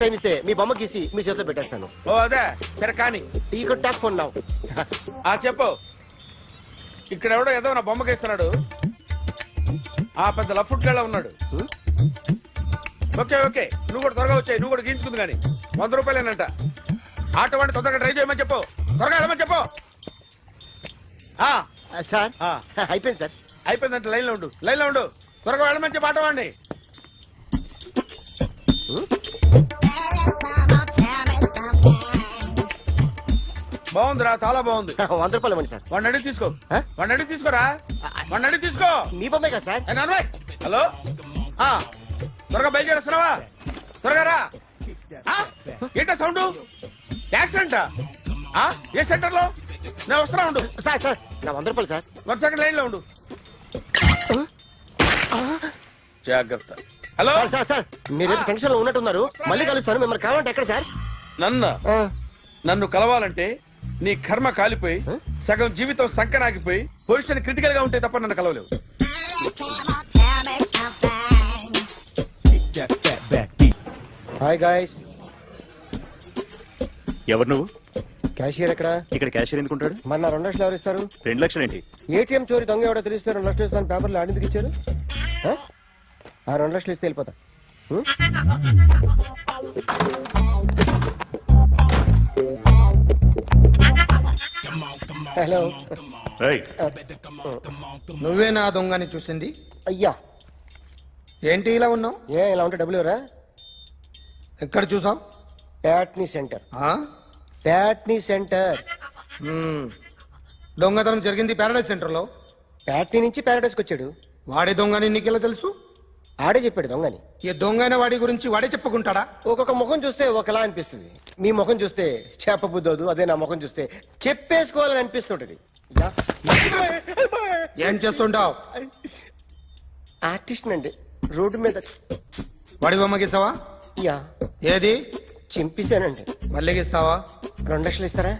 Time ఇస్తే మీ బొమ్మ గీసి మీ చేతిలో పెట్టేస్తాను. ఓ అదే సరే కానీ ఈ కుడ్ టాక్ ఫోన్ నౌ. చెప్పు. ఇక్కడ ఎవడో ఏదో నా బొమ్మకి ఇస్తున్నాడు. ఆ పెద్ద లఫుట్ గళ్ళ ఉన్నాడు. ఓకే ఓకే నువ్వు కూడా త్వరగా వచ్చాయి. నువ్వు కూడా గీంచుకుంది కానీ 100 రూపాయలేనంట. ఆటో వాడిని తొందరగా ట్రై చేయమని చెప్పు. త్వరగా వెళ్ళమని చెప్పు. సార్ అయిపోయింది సార్. అయిపోయిందంటే లైన్లో ఉండు. లైన్లో ఉండు. త్వరగా వెళ్ళమని చెప్పు ఆటో వాడిని. బాగుందిరా చాలా బాగుంది. 100 రూపాయలు ఇవ్వండి సార్. వాడిని అడిగి తీసుకో. వాడిని అడిగి తీసుకోరా. వాడిని అడిగి తీసుకో. మీ బొమ్మే కదా సార్. హలో త్వరగా బయలుదేరేస్తున్నావా? త్వరగా రా. ఏంటా సౌండ్? యాక్సిడెంటా? ఏ సెంటర్ లో? నేను వస్తున్నా ఉండు. సార్ సార్ నా 100 రూపాయలు సార్. 1 సెకండ్ లైన్ లో ఉండు. జాగ్రత్త. హలో సార్ సార్ మీరు టెన్షన్ లో ఉన్నట్టున్నారు. మళ్ళీ కలుస్తాను. మిమ్మల్ని కావాలంటే ఎక్కడ సార్? నన్ను కలవాలంటే నీ కర్మ కాలిపోయి సగం జీవితం సంకనాగిపోయి పొజిషన్ క్రిటికల్ గా ఉంటే తప్ప నన్ను కలవలేవు. Hi guys. ఎవరు నువ్వు? క్యాషియర్ ఎక్కడ? ఇక్కడ క్యాషియర్ ఎందుకుంటాడు? మన 2 లక్షలు ఎవరు ఇస్తారు? 2 లక్షలు ఏంటి? ఏటీఎం చోరీ దొంగ ఎవడో తెలిస్తే 2 లక్షలు ఇస్తాను పేపర్లు ఆడిందుకు ఇచ్చారు. ఆ 2 లక్షలు ఇస్తే వెళ్ళిపోతా. హలో నువ్వే నా దొంగని చూసింది? అయ్యా ఏంటి ఇలా ఉన్నావు? ఇలా ఉంటే డబ్బులు ఎవరా? ఎక్కడ చూసావు? ప్యాట్నీ సెంటర్. దొంగతనం జరిగింది ప్యారడైజ్ సెంటర్ లో. ప్యాట్నీ నుంచి ప్యారడైస్కి వచ్చాడు. వాడే దొంగని నీకెలా తెలుసు? ఆడే చెప్పాడు దొంగని. ఈ దొంగైన వాడి గురించి వాడే చెప్పుకుంటాడా? ఒక్కొక్క ముఖం చూస్తే ఒకలా అనిపిస్తుంది. మీ ముఖం చూస్తే చెప్పబుద్దోదు. అదే నా ముఖం చూస్తే చెప్పేసుకోవాలని అనిపిస్తుంటది. ఏం చేస్తుంటావు? ఆర్టిస్ట్ అండి. రోడ్డు మీద వాడి బొమ్మ గీసావా? యా. ఏది? చింపేశానండి. మళ్ళీ గీస్తావా? 2 లక్షలు ఇస్తారా?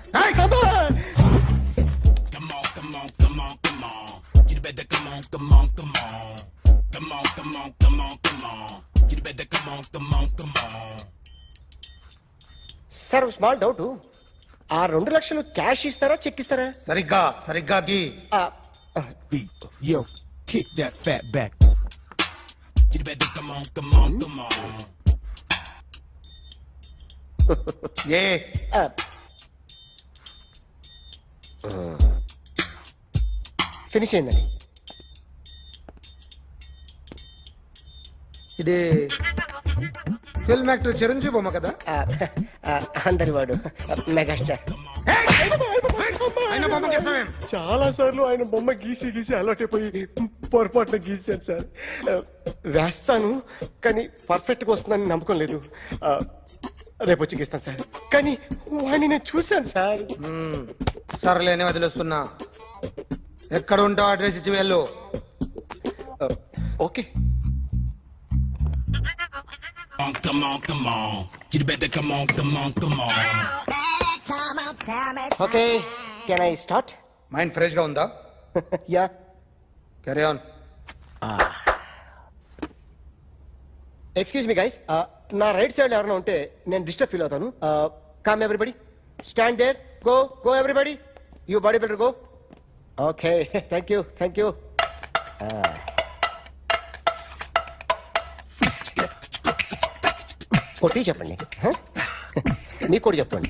Sir small doubt. ఆ 2 లక్షలు క్యాష్ ఇస్తారా చెక్ ఇస్తారా? సరిగ్గా గీ. Yo, kick that fat back. You better come on. A finish అయిందండి. ఇది ఫిల్మ్ యాక్టర్ చిరంజీవి బొమ్మ కదా? అందరి వాడు మెగాస్టార్. ఆయన బొమ్మ గీసావేం? చాలా సార్లు ఆయన బొమ్మ గీసి అలవాటైపోయి పొరపాటున గీసాను సార్. వేస్తాను కానీ పర్ఫెక్ట్ గా వస్తుందని నమ్మకం లేదు. రేపు వచ్చి గీస్తాను సార్. కానీ వాడిని నేను చూశాను సార్. సర్లేని వదిలేస్తున్నా. ఎక్కడ ఉంటావు అడ్రస్ ఇచ్చి వెళ్ళు. Okay. Come on. You better come on. Okay can I start? Mind fresh గా ఉందా? Yeah. Carry on. Excuse me guys. నా రైట్ సైడ్ ఎవరైనా ఉంటే నేను డిస్టర్బ్ ఫీల్ అవుతాను. Come everybody, stand there. Go everybody. You body builder go. Okay thank you. కొట్టి చెప్పండి. మీకు కూడా చెప్పండి.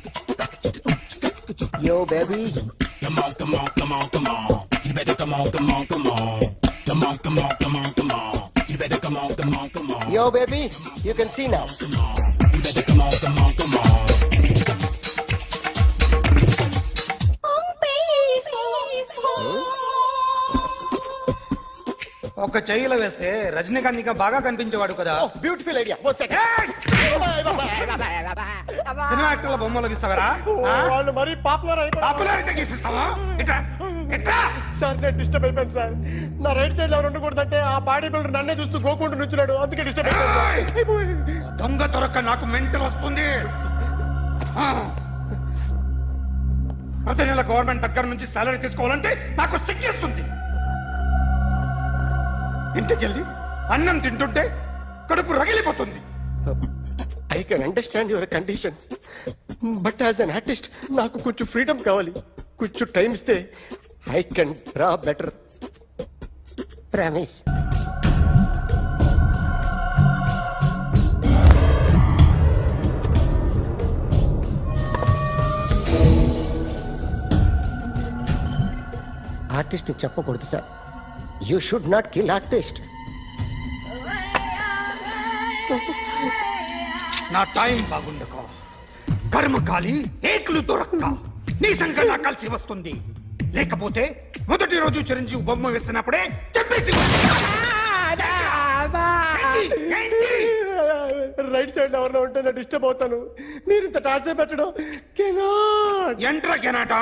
Yo baby. Come on. You better come on. Come on. You better come on. Yo baby, you can see now. You better come on. ఒక చెయ్యిలో వేస్తే రజనీకాంత్ ఇంకా బాగా కనిపించేవాడు కదా. Beautiful idea. One second. Cinema యాక్టర్ల బొమ్మలు గీస్తావరా? వాళ్ళు మరి పాపులారిటీ గీసిస్తావా? సార్ నేను డిస్టర్బ్ అయిపోయాను సార్. నా రైట్ సైడ్ ఎవరు ఉండకూడదంటే ఆ బాడీ బిల్డర్ నన్నే చూస్తూ గోకుంటూ నుంచున్నాడు. అందుకే డిస్టర్బ్ అయిపోయాను. దొంగ దొరక్క నాకు మెంటల్ వస్తుంది. ప్రతి నెల గవర్నమెంట్ దగ్గర నుంచి సాలరీ తీసుకోవాలంటే నాకు సిగ్గేస్తుంది. ఇంటికెళ్ళి అన్నం తింటుంటే కడుపు రగిలిపోతుంది. I can understand your conditions but as an artist నాకు కొంచెం ఫ్రీడమ్ కావాలి. కొంచెం టైం ఇస్తే I can draw better. Promise. Artist చెప్పకూడదు sir. You should not kill artist. నా టైం బాగుండక కర్మకాలి ఏకులు దొరక్క నీ సంఖ్య నాకు కలిసి వస్తుంది. లేకపోతే మొదటి రోజు చిరంజీవి బొమ్మ వేసినప్పుడే చెప్పేసి రైట్ సైడ్ ఎవరిలో ఉంటే నేను డిస్టర్బ్ అవుతాను. మీరు ఇంత టార్చర్ పెట్టడం కెనాట్. ఎంట్రా కెనాట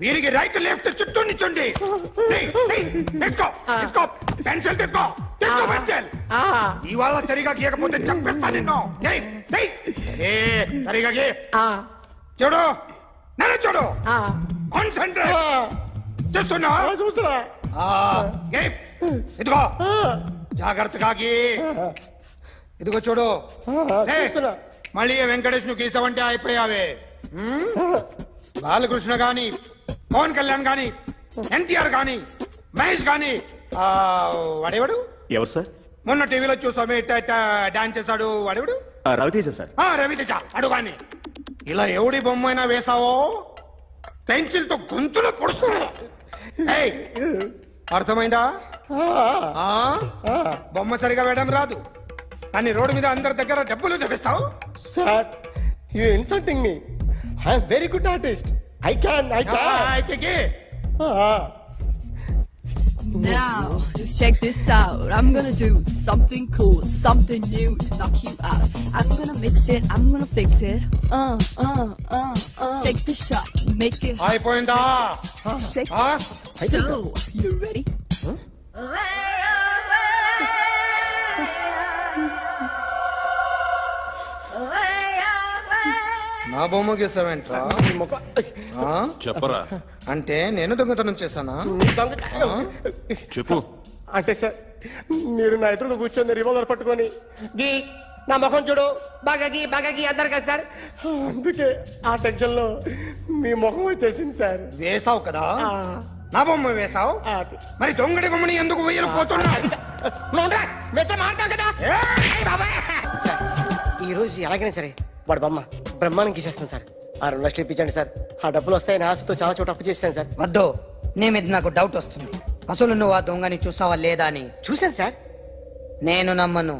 వీరికి రైట్ లెఫ్ట్ చుట్టూ నిచ్చండి. తీసుకో పెన్సిల్ తీసుకో పెన్సిల్. ఇవాళ సరిగా గీయకపోతే చంపేస్తా నిన్ను. సరిగా గీ. చూడు నన్ను చూడు. కాన్సంట్రేట్ చేస్తున్నా. చూస్తున్నా. ఇదిగో జాగ్రత్తగా గీ. ఇదిగో చూడు. చూస్తున్నా. మళ్ళీ వెంకటేష్ ను గీసావంటే అయిపోయావే. బాలకృష్ణ గాని పవన్ కళ్యాణ్ గాని ఎన్టీఆర్ గాని మహేష్ గాని వాడేవాడు ఎవరు సార్? మొన్న టీవీలో చూసామే డాన్స్ చేశాడు వాడేవాడు? రవితేజ సార్. రవితేజ అడుగాని. ఇలా ఎవడి బొమ్మ అయినా వేసావో పెన్సిల్ తో గొంతులో పొడుస్తా. అర్థమైందా? బొమ్మ సరిగా వేయడం రాదు కానీ రోడ్డు మీద అందరి దగ్గర డబ్బులు తెప్పిస్తావు. Sir you insulting me. I'm very good artist. I can అయితే గీ. Now, just check this out. I'm gonna do something cool, something new to knock you out. I'm gonna mix it, I'm gonna fix it. Take the shot, make it అయిపోయిందా? shake. So, you ready? నా బొమ్మ గీసావేంట్రా? చెప్పరా. అంటే నేను దొంగతనం చేశానా? చెప్పు. అంటే సార్ మీరు నా ఎదురుగా కూర్చొని రివాల్వర్ పట్టుకొని గీ నా ముఖం చూడు బాగా గీ అన్నారు కదా సార్. అందుకే ఆ టెన్షన్ లో మీ ముఖం వచ్చేసింది సార్. వేసావు కదా, నా బొమ్మ వేసావు. మరి దొంగడి బొమ్మని ఎందుకు వేయలు పోతున్నా? సార్ ఈ రోజు ఎలాగైనా సరే వాడు బొమ్మ బ్రహ్మాండం గీసేస్తాను సార్. 6 లక్షలు ఇప్పించండి సార్. ఆ డబ్బులు వస్తాయని ఆశతో చాలా చోట అప్పు చేస్తాను సార్. వద్దు, నీ మీద నాకు డౌట్ వస్తుంది. అసలు నువ్వు ఆ దొంగని చూసావా లేదా అని. చూశాను సార్. నేను నమ్మను.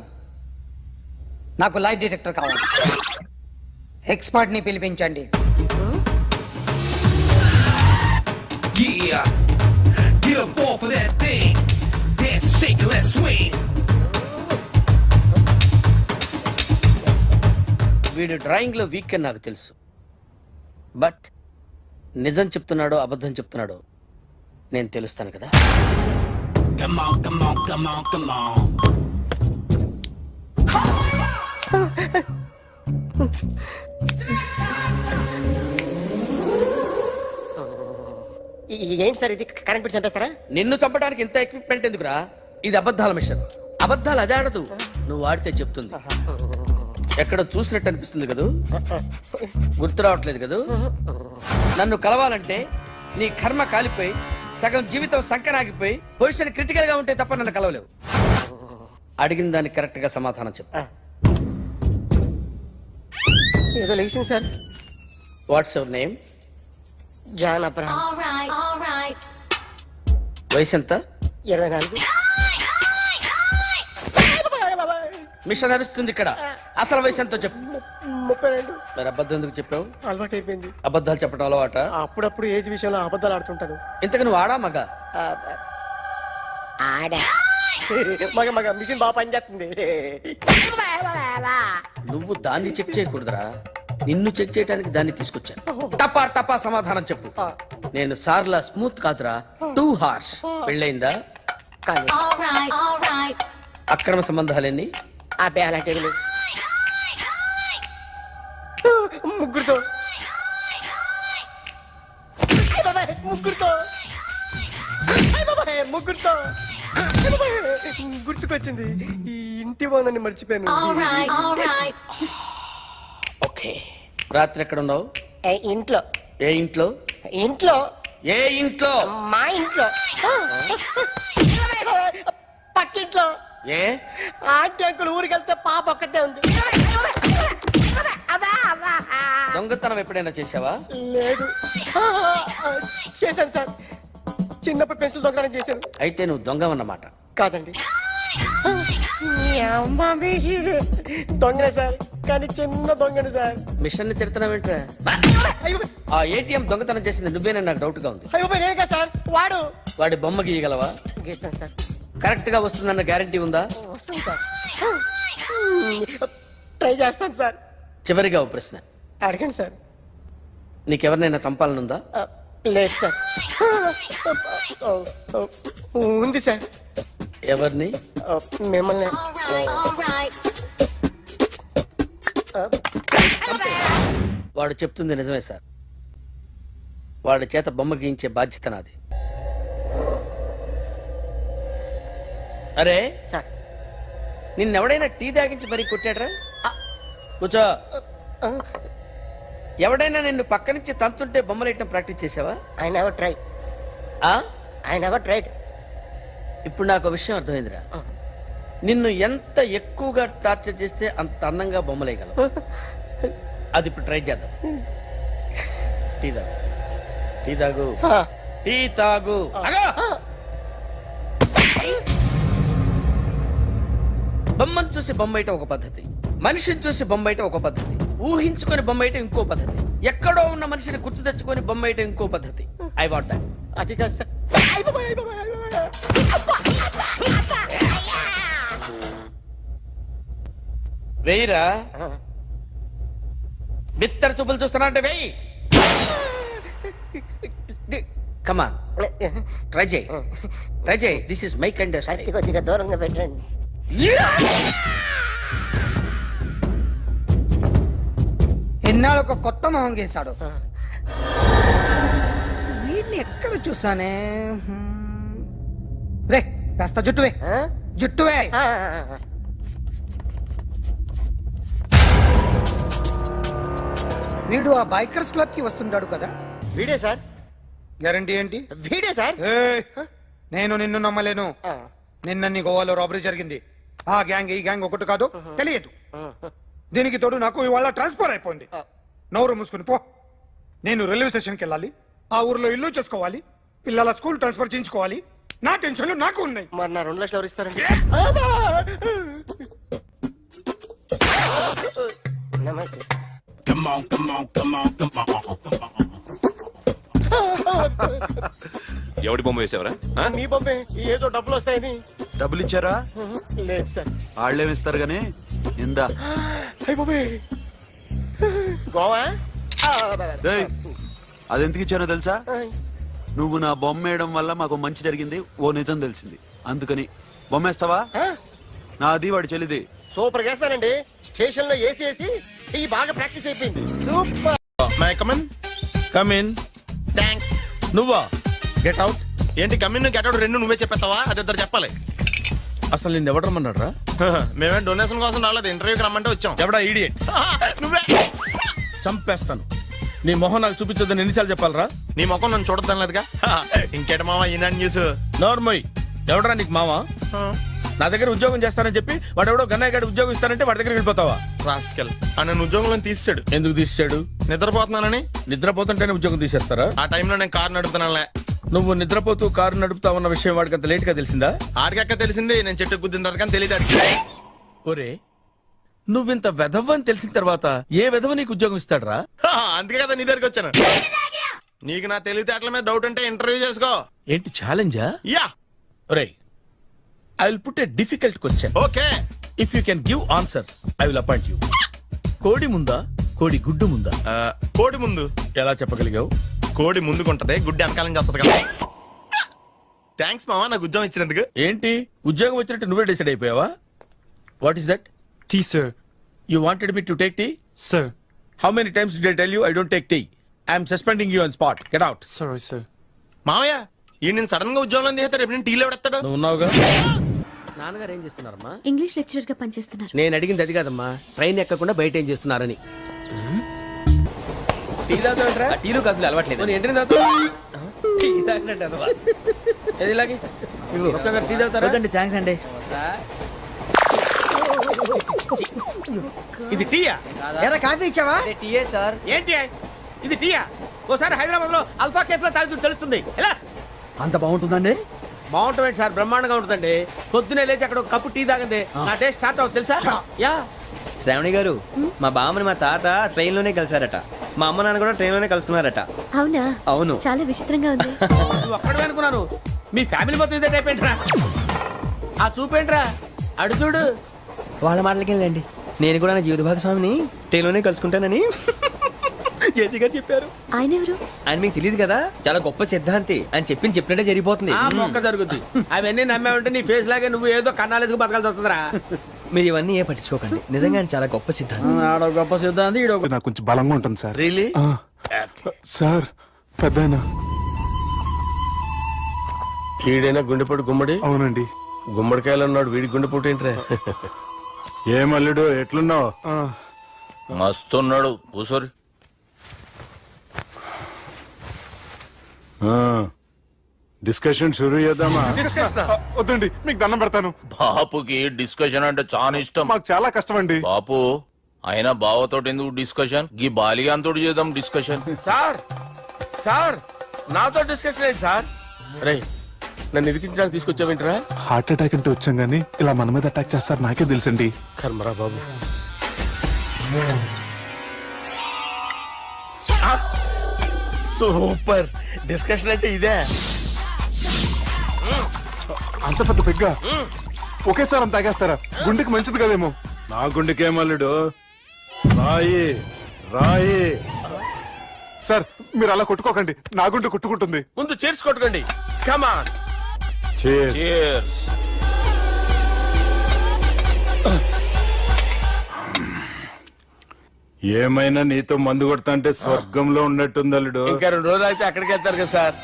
నాకు లైట్ డిటెక్టర్ కావాలి. ఎక్స్పర్ట్ ని పిలిపించండి. Yeah, get up off of that thing. Dance and shake and let's swing. వీడు డ్రాయింగ్ లో వీక్ అని నాకు తెలుసు. బట్ నిజం చెప్తున్నాడో అబద్ధం చెప్తున్నాడో నేను తెలుస్తాను కదా. Come on, come on, come on, come on. ఏంటి సార్ ఇది కరెంట్ బిల్ చంపేస్తారా? నిన్ను చంపడానికి ఇంత ఎక్విప్మెంట్ ఎందుకురా? ఇది అబద్ధాల మిషన్. అబద్ధాలు అదే ఆడదు, నువ్వు ఆడితే చెప్తుంది. ఎక్కడ చూసినట్టు అనిపిస్తుంది కదూ, గుర్తు రావట్లేదు కదూ. నన్ను కలవాలంటే నీ కర్మ కాలిపోయి సగం జీవితం సంకనాగిపోయి పొజిషన్ క్రిటికల్ గా ఉంటే తప్ప నన్ను కలవలేవు. అడిగిన దానికి కరెక్ట్ గా సమాధానం చెప్పు. ఏదో లేచింది sir. What's your name? John Abraham. వయసు ఎంత? 24. మిషన్ నడుస్తుంది ఇక్కడ. అసలు వయసు ఎంతో చెప్పు. 32. మరి అబద్ధం ఎందుకు చెప్పావు? అలవాటు అయిపోయింది. అబద్ధాలు చెప్పడం అలవాట? అప్పుడప్పుడు ఏజ్ విషయంలో అబద్ధాలు ఆడుతుంటాను. ఇంతకు నువ్వు ఆడా మగ? ఆడా. మగ మిషన్ బాగా పనిచేస్తుంది. నువ్వు దాన్ని చెక్ చేయకూడదురా, నిన్ను చెక్ చేయడానికి దాన్ని తీసుకొచ్చాను. టపా టపా సమాధానం చెప్పు. నేను సార్లా స్మూత్ కాదురా, టూ హార్ష్. పెళ్ళయిందా? అక్రమ సంబంధాలన్నీ? అబ్బే అలాంటి ముగ్గురుతో ముగ్గురుతో గుర్తుకొచ్చింది, ఈ ఇంటి బాగుందని మర్చిపోయాను. ఓకే, రాత్రి ఎక్కడ ఉన్నావు? ఇంట్లో. ఏ ఇంట్లో? ఇంట్లో. ఏ ఇంట్లో? మా ఇంట్లో. పక్కింట్లో. ఏ ఆంటీ అంకుల్ ఊరికి వెళ్తే పాప ఒక్కతే ఉంది. దొంగతనం ఎప్పుడైనా చేసావా? లేదు. చేశాను సార్, చిన్నప్పుడు పెన్సిల్ దొంగతనం చేశాను. అయితే నువ్వు దొంగవన్నమాట. కాదండి, దొంగనే సార్, కానీ చిన్న దొంగని సార్. మిషన్ ని తిడుతున్నావేంట్రా? ఆ ఏటీఎం దొంగతనం చేసింది నువ్వేనని నాకు డౌట్ గా ఉంది. అయ్యో నేనే కదా సార్, వాడు. వాడి బొమ్మ గీయగలవా? గీస్తాను సార్. కరెక్ట్ గా వస్తుందన్న గ్యారంటీ ఉందా? వస్తాను సార్, ట్రై చేస్తాను సార్. చివరిగా ఓ ప్రశ్న అడగండి సార్. నీకెవరినైనా చంపాలనుందా? లేదు సార్. ఉంది సార్. ఎవరిని? మిమ్మల్ని. వాడు చెప్తుంది నిజమే సార్. వాడి చేత బొమ్మ గీయించే బాధ్యత నాది. అరే సార్, నిన్నెవడైనా టీ తాగించి మరీ కొట్టాడ్రా? కూర్చో. ఎవడైనా నిన్ను పక్క నుంచి తంతుంటే బొమ్మలేయటం ప్రాక్టీస్ చేసావా? I never try. I never tried. ఇప్పుడు నాకు ఒక విషయం అర్థమైందిరా. నిన్ను ఎంత ఎక్కువగా టార్చర్ చేస్తే అంత అందంగా బొమ్మలేయగలవు. అది ఇప్పుడు ట్రై చేద్దాం. టీ తాగు, టీ తాగు, టీ తాగు. బొమ్మను చూసి బొమ్మేయటం ఒక పద్ధతి, మనిషిని చూసి బొమ్మేయటం ఒక పద్ధతి, ఊహించుకొని బొమ్మేయటం ఇంకో పద్ధతి, ఎక్కడో ఉన్న మనిషిని గుర్తు తెచ్చుకొని బొమ్మేయటం ఇంకో పద్ధతి. I want that. అది కాదు సార్. వెయ్యిరా. బిత్తర చూపులు చూస్తున్నా అంటే వెయ్యి. కమాన్, ట్రై చేయి, ట్రై చేయి. This is my kind. కొద్దిగా దూరంగా పెట్టండి. ఎన్నాళ్ళు ఒక కొత్త మొహం గీశాడు. వీడిని ఎక్కడ చూసానే? రే కాస్త జుట్టువే, జుట్టువే. వీడు ఆ బైకర్స్ క్లబ్ కి వస్తుంటాడు కదా? వీడే సార్. గ్యారంటీ ఏంటి? వీడే సార్. ఏయ్, నేను నిన్ను నమ్మలేను. నిన్న నీ గోవాలో రాబరీ జరిగింది. ఆ గ్యాంగ్ ఈ గ్యాంగ్ ఒకటి కాదు, తెలియదు. దీనికి తోడు నాకు ఇవాళ ట్రాన్స్ఫర్ అయిపోయింది. నోరు మూసుకుని పో. నేను రైల్వే స్టేషన్కి వెళ్ళాలి, ఆ ఊర్లో ఇల్లు చేసుకోవాలి, పిల్లల స్కూల్ ట్రాన్స్ఫర్ చేయించుకోవాలి. నా టెన్షన్లు నాకు ఉన్నాయి. మరి నా 2 లక్షలు ఎవరు ఇస్తారండి? నమస్తే sir. Come on, come on, come on, come on, come on. ఎవడి బొమ్మ వేసావరా? మీ బొమ్మే, ఏదో డబ్బులు వస్తాయని. డబ్బులు ఇచ్చారా? లేదు సార్. వాళ్ళేమి ఇస్తారు గానీ ఇందా. అయ్య బాబే, గోవా. రేయ్, అది ఎందుకు ఇచ్చానో తెలుసా? నువ్వు నా బొమ్మ వేయడం వల్ల మాకు మంచి జరిగింది, ఓ నిజం తెలిసింది. అందుకని బొమ్మేస్తావా? నాది వాడి చెల్లిది. సూపర్ చేస్తానండి. స్టేషన్ లో ఏసీ వేసి చెయ్యి బాగా ప్రాక్టీస్ అయిపోయింది. Super. May come in. Come in. Thanks. నువ్వా? Get out. ఏంటి కమిన్ గెట్ అవుట్ రెండు నువ్వే చెప్పేస్తావా? అది ఇద్దరు చెప్పాలి. అసలు నిన్ను ఎవడు రమ్మన్నాడు రా? మేమే డొనేషన్ కోసం రాలేదు, ఇంటర్వ్యూకి రమ్మంటే వచ్చాం. ఎవడా ఈడియట్? నువ్వే. చంపేస్తాను. నీ మొహం నాకు చూపించొద్దని ఎన్నిసార్లు చెప్పాలరా? నీ ముఖం నన్ను చూడద్దాం లేదుగా. ఇంకేట మామ ఈనాడు న్యూస్. నోర్మోయ్, ఎవడరా నీకు మావా? నా దగ్గర ఉద్యోగం చేస్తానని చెప్పి వాడు ఎవడో గన్నయ్య గారి ఉద్యోగం ఇస్తానంటే వాడి దగ్గర వెళ్ళిపోతావా? రాస్కెల్. నన్ను ఉద్యోగంలో తీసాడు. ఎందుకు తీసాడు? నిద్రపోతున్నానని. నిద్రపోతుంటేనే ఉద్యోగం తీసేస్తారా? ఆ టైంలో నేను కారు నడుపుతున్నానులే. నువ్వు నిద్రపోతూ కారు నడుపుతావన్న విషయం వాడికి అంత లేట్ గా తెలిసిందా? ఆడికక్క తెలిసింది, నేను చెట్టు గుద్దిన తర్వాత కానీ తెలియదు. ఒరే, నువ్వింత వెధవని తెలిసిన తర్వాత ఏ వెధవ నీకు ఉద్యోగం ఇస్తాడరా? అందుకే కదా నీ దగ్గరికి వచ్చాను. నీకు నా తెలివితేటల మీద డౌట్ అంటే ఇంటర్వ్యూ చేసుకో. ఏంటి ఛాలెంజా? యా. ఒరే, I will put a difficult question. Okay. If you can give answer I will appoint you. కోడి ముందా, కోడి గుడ్డు ముందా? కోడి ముందు. ఎలా చెప్పగలిగావు? కోడి ముందుకుంటది, గుడ్డి వెనకాలం చేస్తుంది కదా. థ్యాంక్స్ మామా నాకు ఉద్యోగం ఇచ్చినందుకు. ఏంటి ఉద్యోగం వచ్చినట్టు నువ్వే డిసైడ్ అయిపోయావా? What is that? Tea, sir. You wanted me to take tea? Sir. How many times did I tell you I don't take tea? I am suspending you on spot. Get out. Sorry, sir. మామయ్య ఈ నేను sudden గా ఉద్యోగంలో చేస్తాడు రేపు నేను టీలో పెడతాడు. నువ్వు ఉన్నావుగా. నాన్నగారు ఏం చేస్తున్నారమ్మా? ఇంగ్లీష్ లెక్చరర్ గా పనిచేస్తున్నారు. నేను అడిగింది అది కాదమ్మా, ట్రైన్ ఎక్కకుండా బయట ఏం చేస్తున్నారని. టీ తాగుతాంట్రా? టీలు కాఫీలు అలవాట్లేదు. ఎంట్రీ తాగుతావు? టీ తాగినట్టు అదవా. ఏది ఇలాగే ఒక్కగారు టీ తాగుతారా? థ్యాంక్స్ అండి. ఇది టీయా? కాఫీ ఇచ్చావా? టీయే సార్. ఏంటి ఇది టీయా? ఓసారి హైదరాబాద్ లో అల్ఫా కేఫ్ లో తాగుతూ తెలుస్తుంది. ఎలా అంత బాగుంటుందండి? బాగుంటుంది సార్, బ్రహ్మాండంగా ఉంటుందండి. పొద్దునే లేచి అక్కడ ఒక కప్పు టీ తాగింది నా డే స్టార్ట్ అవుతుంది తెలుసా? యా. శ్రావణి గారు, మా బామ్మని మా తాత ట్రైన్ లోనే కలిసారట. మా అమ్మ నాన్న కూడా ట్రైన్ లోనే కలుసుకున్నారట. అవునా? అవును. చాలా విచిత్రంగా ఉంది. నువ్వు ఒక్కడే అనుకున్నాను, మీ ఫ్యామిలీ మొత్తం ఇదే టైప్ ఏంట్రా? ఆ చూపేంట్రా అడు చూడు. వాళ్ళ మాటలకి వెళ్ళండి. నేను కూడా నా జీవిత భాగస్వామిని ట్రైన్ లోనే కలుసుకుంటానని జేసీ గారు చెప్పారు. ఆయన ఎవరు? ఆయన మీకు తెలియదు కదా, చాలా గొప్ప సిద్ధాంతి అని చెప్పినట్టే జరిగిపోతుంది. ఆ మొక్క జరుగుద్ది. అవన్నీ నమ్మే ఉంటే నీ ఫేస్ లాగే నువ్వు ఏదో కన్నాలేసుకు బతకాల్సి వస్తుందిరా. మీరు ఇవన్నీ ఏ పట్టించుకోకండి. నిజంగా ఆయన చాలా గొప్ప సిద్ధాంతి. గొప్ప సిద్ధాంతి. నాకు కొంచెం బలంగా ఉంటుంది సార్. రియలీ? సార్ పెద్దయినా. ఈడైనా గుండెపోటు గుమ్మడి? అవునండి. గుమ్మడికాయలు అన్నాడు, వీడి గుండెపోటు ఏంట్రా? ఏమల్లుడు ఎట్లున్నావు? మస్తున్నాడు కూసోరి. డిస్కషన్ షురూ చేద్దామా? వద్దండి, మీకు దండం పెడతాను. బాపుకి డిస్కషన్ అంటే చాలా ఇష్టం. మాకు చాలా కష్టం అండి. బాపు అయినా బావతోటి ఎందుకు డిస్కషన్? గీ బాలిగాంతోటి చేద్దాం డిస్కషన్. సార్ సార్ నాతో డిస్కషన్ ఏంటి సార్? రే నన్ను ఇరికించడానికి తీసుకొచ్చావేంట్రా? హార్ట్ అటాక్ అంటే వచ్చాం గానీ ఇలా మన మీద అటాక్ చేస్తారు నాకే తెలుసండి. కర్మరా బాబు. సూపర్ డిస్కషన్ అంటే ఇదే. అంత పెద్ద పెగ్గ ఒకేసారి అంత తాగేస్తారా? గుండెకి మంచిది కదేమో. నా గుండెకేమల్లుడు రాయి రాయి. సార్ మీరు అలా కొట్టుకోకండి, నా గుండె కొట్టుకుంటుంది. ముందు చేర్చి కొట్టుకోండి. కమాన్. Cheers. ఏమైనా నీతో మందు కొడతా అంటే స్వర్గంలో ఉన్నట్టుంది అల్లుడు. ఇంకా 2 రోజులు అయితే అక్కడికి వెళ్తారు కదా సార్.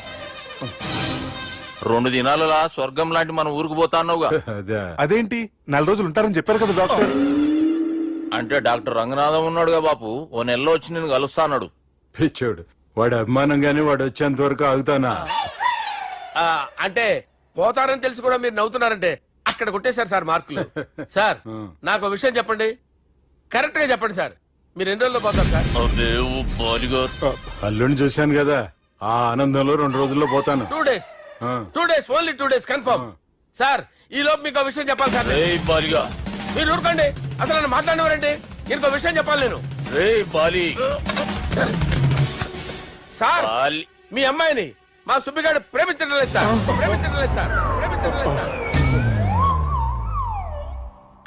2 దినాలలా స్వర్గం లాంటి మనం ఊరుకు పోతా అన్నావుగా. అదేంటి 4 రోజులు ఉంటారని చెప్పారు కదా డాక్టర్. అంటే డాక్టర్ రంగనాథం ఉన్నాడుగా బాపు, ఓ నెలలో వచ్చి నేను కలుస్తా అన్నాడు. పిచ్చోడు, వాడు అభిమానంగానే వాడు వచ్చేంత వరకు ఆగుతానా? అంటే పోతారని తెలిసి కూడా మీరు నవ్వుతున్నారంటే అక్కడ కొట్టేశారు సార్ మార్కులు. సార్ నాకు ఒక విషయం చెప్పండి, కరెక్ట్ గా చెప్పండి సార్. మీరు ఎన్ని రోజుల్లో పోతారు సార్? అల్లుడిని చూశాను కదా, ఆ ఆనందంలో 2 రోజుల్లో పోతాను. 2 days. 2 days, only 2 days confirm. Sir ఈ లోపు మీకు ఒక విషయం చెప్పాలి సార్. మీరు ఊరుకోండి, అసలు నన్ను మాట్లాడినవారండి. ఇంకో విషయం చెప్పాలి నేను. సార్ మీ అమ్మాయిని మా సుబ్బిగాడు ప్రేమించడం లేదు సార్. ప్రేమించడం లేదు సార్. ప్రేమించడం లేదు సార్.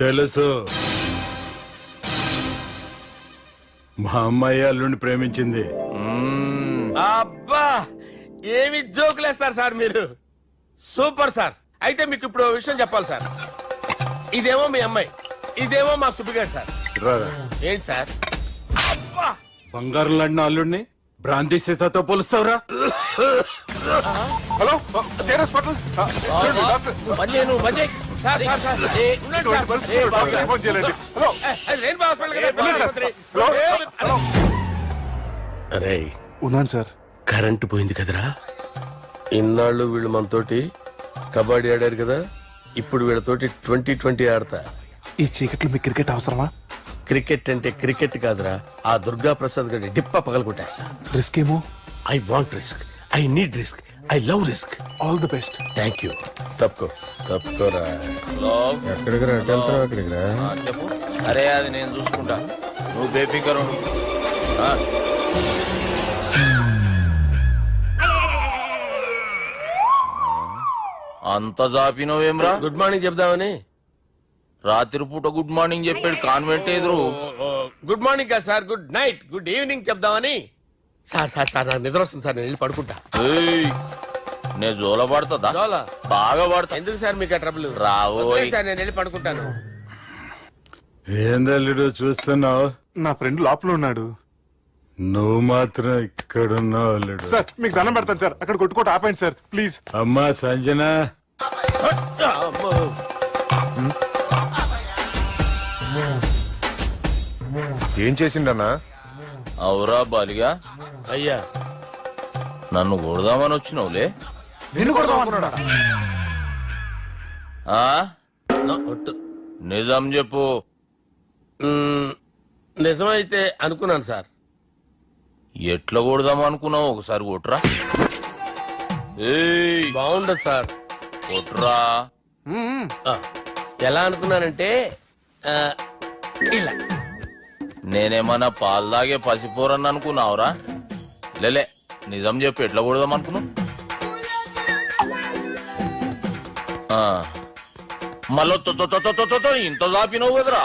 తెలుసు, మా అమ్మాయి అల్లుడిని ప్రేమించింది. అబ్బా ఏమి జోకులేస్తారు సార్ మీరు. Super sir. అయితే మీకు ఇప్పుడు ఓ విషయం చెప్పాలి సార్. ఇదేమో మీ అమ్మాయి, ఇదేమో మా సుబ్బిగాడు సార్. ఏంటి సార్? అబ్బా బంగారం లాంటి అల్లుడిని భ్రాంతి సీతాతో పోలుస్తావురా? Hello hospital. Sir sir sir ఉండండి సార్. రెయిన్బో హాస్పిటల్ కదా. అరే ఉన్నాను సార్. కరెంటు పోయింది కదరా. ఇన్నాళ్ళు వీళ్ళు మనతోటి కబడ్డీ ఆడారు కదా, ఇప్పుడు వీళ్ళతోటి 2020 ఆడతా. ఈ చీకట్లో మీకు క్రికెట్ అవసరమా? క్రికెట్ అంటే క్రికెట్ కాదురా, ఆ దుర్గా ప్రసాద్ గారి డిప్ప పగల కొట్టేస్తా. రిస్క్ ఏమో. I want risk, I need risk, I love risk. All the best. Thank you. తప్పుకోరా. ఎక్కడికి రా? అక్కడికి రా. చెప్పు. అరే అది నేను చూసుకుంటా, నువ్వు బేఫికర్ ఉండు. అంత జాపినవేమ్రా? గుడ్ మార్నింగ్ చెప్దామని. రాత్రి పూట గుడ్ మార్నింగ్ చెప్పాడు కాన్వెంట్ ఎదురు. గుడ్ మార్నింగ్ కాదు sir, good night, good evening చెప్దామని. సార్ సార్ సార్ నాకు నిద్ర వస్తుంది సార్, నేను వెళ్ళి పడుకుంటా. నేను జోల పడుతుందా? జోలా? బాగా పడతా. ఎందుకు సార్ మీకు ఆ ట్రబుల్? రావోయ్ సార్ నేను వెళ్ళి పడుకుంటాను. ఏందల్లుడు చూస్తున్నావు? నా ఫ్రెండ్ లోపల ఉన్నాడు. నువ్వు మాత్రం ఇక్కడున్నావు అల్లుడు. సార్ మీకు దండం పెడతాను సార్, అక్కడ కొట్టుకోట ఆపండి సార్ ప్లీజ్. అమ్మా సంజన, ఏం చేసిండన్నా? అవురా బాలిగా, అయ్యా నన్ను కొడదామని వచ్చినావులే. నిన్ను కొడదామన్నాడా? ఆ? ఒట్టు. నిజం చెప్పు. నిజమైతే అనుకున్నాను సార్. ఎట్లా కొడదాం అనుకున్నావు? ఒకసారి కొట్రా. ఏయ్, బాగుండదు సార్. కొట్రా. ఆ, ఎలా అనుకున్నానంటే ఆ, ఇలా నేనేమన్నా పాలు తాగే పసిపోరని అనుకున్నావురా? లేలే, నిజం చెప్పు, ఎట్లా కొడదాం అనుకున్నావు? మళ్ళీ ఇంత చాపినావు కదరా.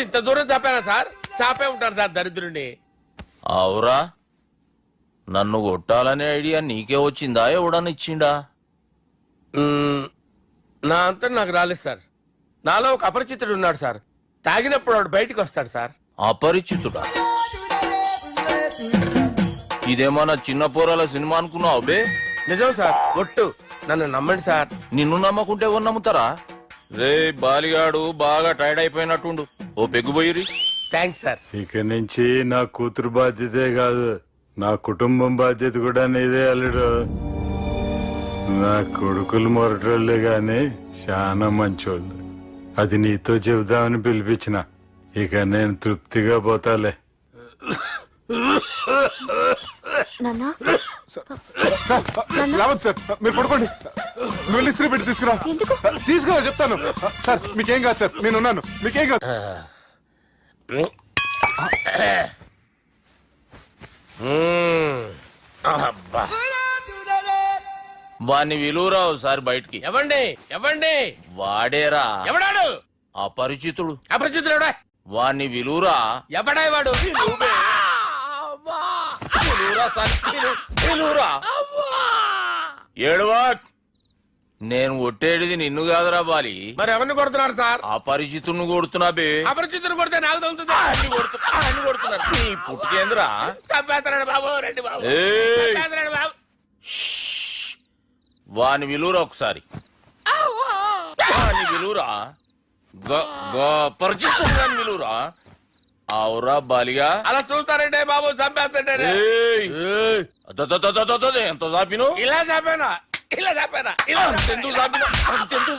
ఇంత దూరం చాపానా సార్? చాపే ఉంటాను సార్ దరిద్రుడిని. అవురా, నన్ను కొట్టాలనే ఐడియా నీకే వచ్చిందా? ఎవడన్నా ఇచ్చిండా? నా అంతా నాకు రాలేదు సార్. నాలో ఒక అపరిచితుడు ఉన్నాడు సార్. తాగినప్పుడు వాడు బయటికి వస్తాడు సార్. అపరిచితుడా? ఇదేమన్నా చిన్న పోరాల సినిమా అనుకున్నావు బే? నిజం సార్, ఒట్టు. నన్ను నమ్మండి సార్. నిన్ను నమ్మకుంటే ఎవరు నమ్ముతారా? రే బాలిగాడు బాగా టైర్డ్ అయిపోయినట్టుండు, ఓ పెగ్గుబోయిరి. Thanks sir. ఇక నుంచి నా కూతురు బాధ్యతే కాదు, నా కుటుంబం బాధ్యత కూడా నీదే అల్లుడు. నా కొడుకులు మొరటోళ్ళే గాని చాలా మంచోళ్ళు. అది నీతో చెబుదామని పిలిపించిన. ఇక నేను తృప్తిగా పోతాలే. నాన్నా సార్ రావద్దు సార్, మీరు పడుకోండి. నువ్వు వెళ్ళి ఇస్త్రీ పెట్టి తీసుకురా. ఎందుకు? తీసుకురా చెప్తాను. సార్ మీకేం కాదు సార్, నేను ఉన్నాను, మీకేం కాదు. అబ్బా. వాణ్ణి విలువరా ఒకసారి బయటికి. ఎవండి ఎవండి? వాడేరా ఎవడాడు? అపరిచితుడు. అపరిచితుడు ఎవడా? వాణ్ణి విలువరా. ఎవడా వాడు? విలువరా. ఏడవా. నేను కొట్టేడిది నిన్ను కాదురా బాలి. మరి ఎవరిని కొడుతున్నాడు సార్? అపరిచితుడిని కొడుతున్నా బే. అపరిచితుడు కొడితే నాకు తగులుతుంది. అన్ని కొడుతున్నారు. నీ పుట్టుకేంద్రా? చంపేస్తున్నాడు బాబు, రండి బాబు. ఏయ్, చంపేస్తున్నాడు బాబు. వాని విలువరా ఒకసారి. వాని విలువరా. పరిచితుడు విలువరా. అవురా బాలిగా. అలా చూస్తారంటే బాబు, చంపేస్తాడు. ఏయ్, ఎంత చాపిను? ఇలా చంపానా? ఇలా చంపానా? ఇలా అంతెందుకు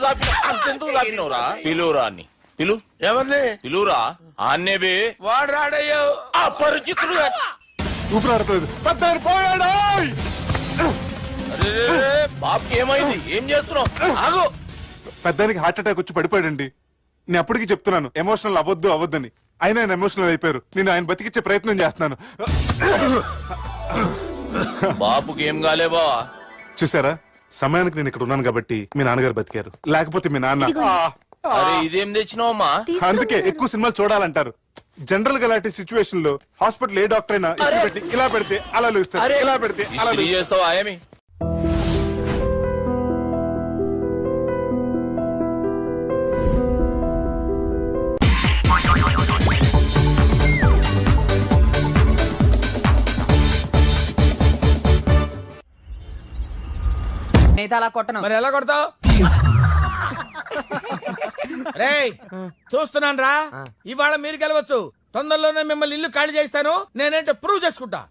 చాపినవురా? పిలువురా అన్ని. పిలు. ఎవరిని పిలువురా. ఆన్నే బే. వాడు రాడయ్యో. అపరిచితుడు. ఊపిరాడట్లేదు. పెద్దాయన పోయాడు. బాబుకి ఏమైంది? ఏం చేస్తున్నావు? ఆగు. పెద్దానికి హార్ట్ అటాక్ వచ్చి పడిపోయాడండి. నేను అప్పటికి చెప్తున్నాను ఎమోషనల్ అవ్వద్దని. ఆయన ఎమోషనల్ అయిపోయారు. నేను ఆయన బతికిచ్చే ప్రయత్నం చేస్తున్నాను. బాబుకి ఏం కాలే బావా? చూసారా, సమయానికి నేను ఇక్కడ ఉన్నాను కాబట్టి మీ నాన్నగారు బతికారు. లేకపోతే మీ నాన్న. అరే ఇదేం తెచ్చినావమ్మా? అందుకే ఎక్కువ సినిమాలు చూడాలంటారు. జనరల్ గా అలాంటి సిచ్యువేషన్ లో హాస్పిటల్ ఏ డాక్టర్ అయినా ఇస్త్రీ పెట్టి ఇలా పెడితే అలా లూస్తారు, ఇలా పెడితే అలా ఇస్త్రీ చేస్తావా ఏమి? మరి ఎలా కొడతావు? రేయ్ చూస్తున్నాను రా, ఇవాళ మీరు గెలవచ్చు. తొందరలోనే మిమ్మల్ని ఇల్లు ఖాళీ చేస్తాను. నేనేంటో ప్రూవ్ చేసుకుంటా.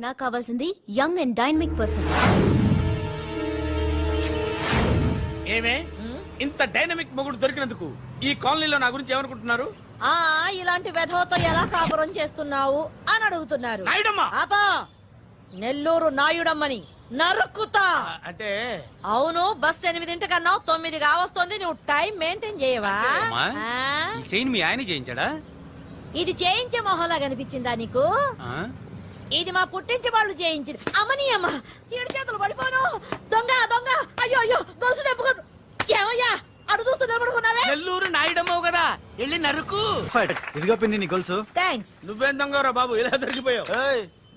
నాకు కావాల్సింది యంగ్ అండ్ డైనమిక్ పర్సన్. ఏమే ఇంత డైనమిక్ మొగుడు దొరికినందుకు ఈ కాలనీలో నా గురించి ఏమనుకుంటున్నారు? ఇలాంటి వెధవతో ఎలా కాపురం చేస్తున్నావు అని అడుగుతున్నారు. నాయుడమ్మా. ఆపా, నెల్లూరు నాయుడమ్మని నరుక్కుతా. అంటే అవును, బస్ 8 కన్నా 9 కావస్తుంది. నువ్వు టైం మెయింటైన్ చేయవా? చైన్ మీ ఆయన చేయించాడా? ఇది చేయించే మొహంలా కనిపించిందా నీకు? ఇది మా పుట్టింటి వాళ్ళు చేయించింది. అమ్మని అమ్మ, 7 చేతులు పడిపోను. దొంగ దొంగ, అయ్యో అయ్యో, గొలుసు తెప్పుకో. ఏమయ్యా అడు చూస్తూ నిలబడుకున్నావే? నెల్లూరు నాయుడమ్మవు కదా, వెళ్ళి నరుకు. ఇదిగో పిన్ని నీ గొలుసు. థ్యాంక్స్. నువ్వేం దొంగరా బాబు, ఇలా దొరికిపోయావు.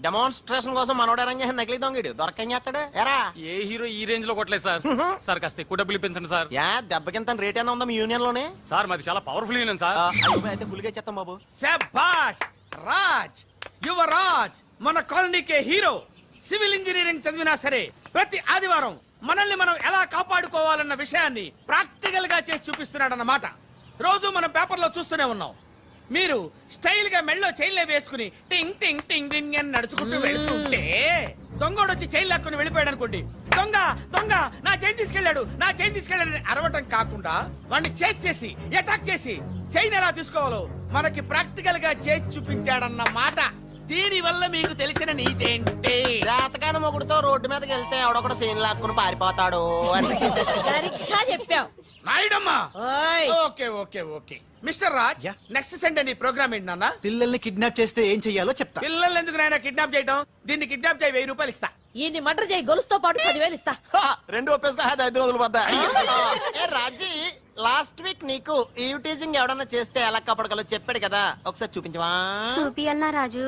డెమాన్స్ట్రేషన్ కోసం మనోడారని చేసిన నకిలీ దొంగడు దొరకని చేస్తాడు ఎరా ఏ హీరో ఈ రేంజ్ లో కొట్టలేదు సార్. సార్ కాస్త ఎక్కువ డబ్బులు ఇప్పించండి సార్. యా దెబ్బకింత రేట్ అయినా ఉందా మీ యూనియన్ లోనే సార్ మాది చాలా పవర్ఫుల్ యూనియన్ సార్. అయితే గులిగా చేస్తాం బాబు. శభాష్ రాజ్, యువరాజ్, మన కాలనీకే హీరో. సివిల్ ఇంజనీరింగ్ చదివినా సరే ప్రతి ఆదివారం మనల్ని మనం ఎలా కాపాడుకోవాలన్న విషయాన్ని ప్రాక్టికల్ గా చేసి చూపిస్తున్నాడన్నమాట. రోజు మనం పేపర్లో చూస్తూనే ఉన్నాం. మీరు స్టైల్ గా మెళ్ళో చైన్లే వేసుకుని టింగ్ టింగ్ టింగ్ టింగ్ అని నడుచుకుంటూ వెళ్తుంటే దొంగోడు వచ్చి చైన్ లాక్కుని వెళ్ళిపోయాడు అనుకోండి. దొంగ దొంగ నా చైన్ తీసుకెళ్ళాడు, నా చైన్ తీసుకెళ్ళాడని అరవటం కాకుండా వాడిని చేజ్ చేసి అటాక్ చేసి చైన్ ఎలా తీసుకోవాలో మనకి ప్రాక్టికల్ గా చేసి చూపించాడన్న మాట. దీని వల్ల మీకు తెలిసిన నీతేంటి? జాతకాన మొగుడుతో రోడ్డు మీదకి వెళ్తే ఎవడొకడు సీన్ లాక్కుని పారిపోతాడు అని. సరిగ్గా చెప్పావు. నాయుడమ్మా. ఓయ్. Okay okay okay mister Raj, next Sunday నీ ప్రోగ్రామ్ ఏంటి నాన్న? పిల్లల్ని కిడ్నాప్ చేస్తే ఏం చెయ్యాలో చెప్తా. పిల్లల్ని ఎందుకు నాయన కిడ్నాప్ చేయటం? దీన్ని కిడ్నాప్ చేయి, 1000 రూపాయలు ఇస్తా. ఈ మటర్ చేయి, గొలుసుతో పాటు 10,000 ఇస్తా. రెండు ఒప్పేసుకో 5 రోజులు పడ్డా. ఏ రాజీ, లాస్ట్ వీక్ నీకు ఈ టీజింగ్ ఎవడన్నా చేస్తే ఎలా కాపాడగలో చెప్పాడు కదా, ఒకసారి చూపించవా? చూపియల్నా రాజు?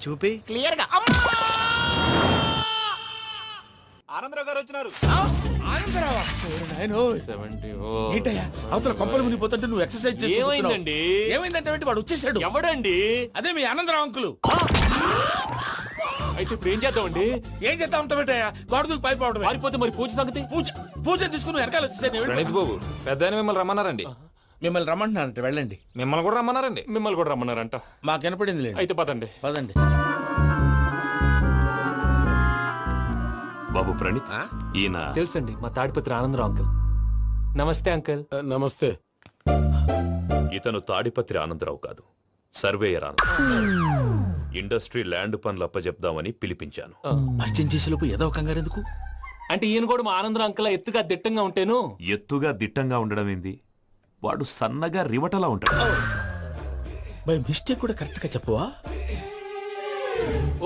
చూపి. క్లియర్ గా. ఆనందరావు గారు వచ్చినారు. ఆనందరావా? ఏంటయ్యా అవతల కొంపలు మునిగిపోతుంటే నువ్వు ఎక్సర్సైజ్ చేస్తూ ఏమైందండి? ఏమైందంటే ఏంటి, వాడు వచ్చేసాడు. ఎవడండి? అదే మీ ఆనందరావు అంకులు. అయితే ఇప్పుడు ఏం చేద్దామండి? ఏం చేస్తా ఉంటావేటయ్యా, గొడవకు పైపోవడం. పారిపోతే మరి పూజ సంగతి? పూజ తీసుకుని నువ్వు వెనకాల వచ్చేసాను. బాబు పెద్ద మిమ్మల్ని రమ్మన్నారండి. మిమ్మల్ని రమ్మంటున్నారంట, వెళ్ళండి. మిమ్మల్ని కూడా రమ్మన్నారండి. మిమ్మల్ని కూడా రమ్మన్నారంట. మాకు వినపడింది లేదు. అయితే పదండి. పదండి. బాబు ప్రణీత్, ఈయన తెలుసండి, మా తాడిపత్రి ఆనందరావు అంకుల్. నమస్తే అంకుల్. నమస్తే. ఇతను తాడిపత్రి ఆనందరావు కాదు, సర్వేయర్ ఆనందరావు. ఇండస్ట్రీ ల్యాండ్ పనులు అప్పజెప్దామని పిలిపించాను. పరిచయం చేసేలోపు ఏదో కంగారు ఎందుకు? అంటే ఈయన కూడా మా ఆనందరావు అంకుల్ ఎత్తుగా దిట్టంగా ఉంటేను. ఎత్తుగా దిట్టంగా ఉండడం ఏంది, వాడు సన్నగా రివటలా ఉంటాడు. బై మిస్టేక్ కూడా కరెక్ట్ గా చెప్పవా?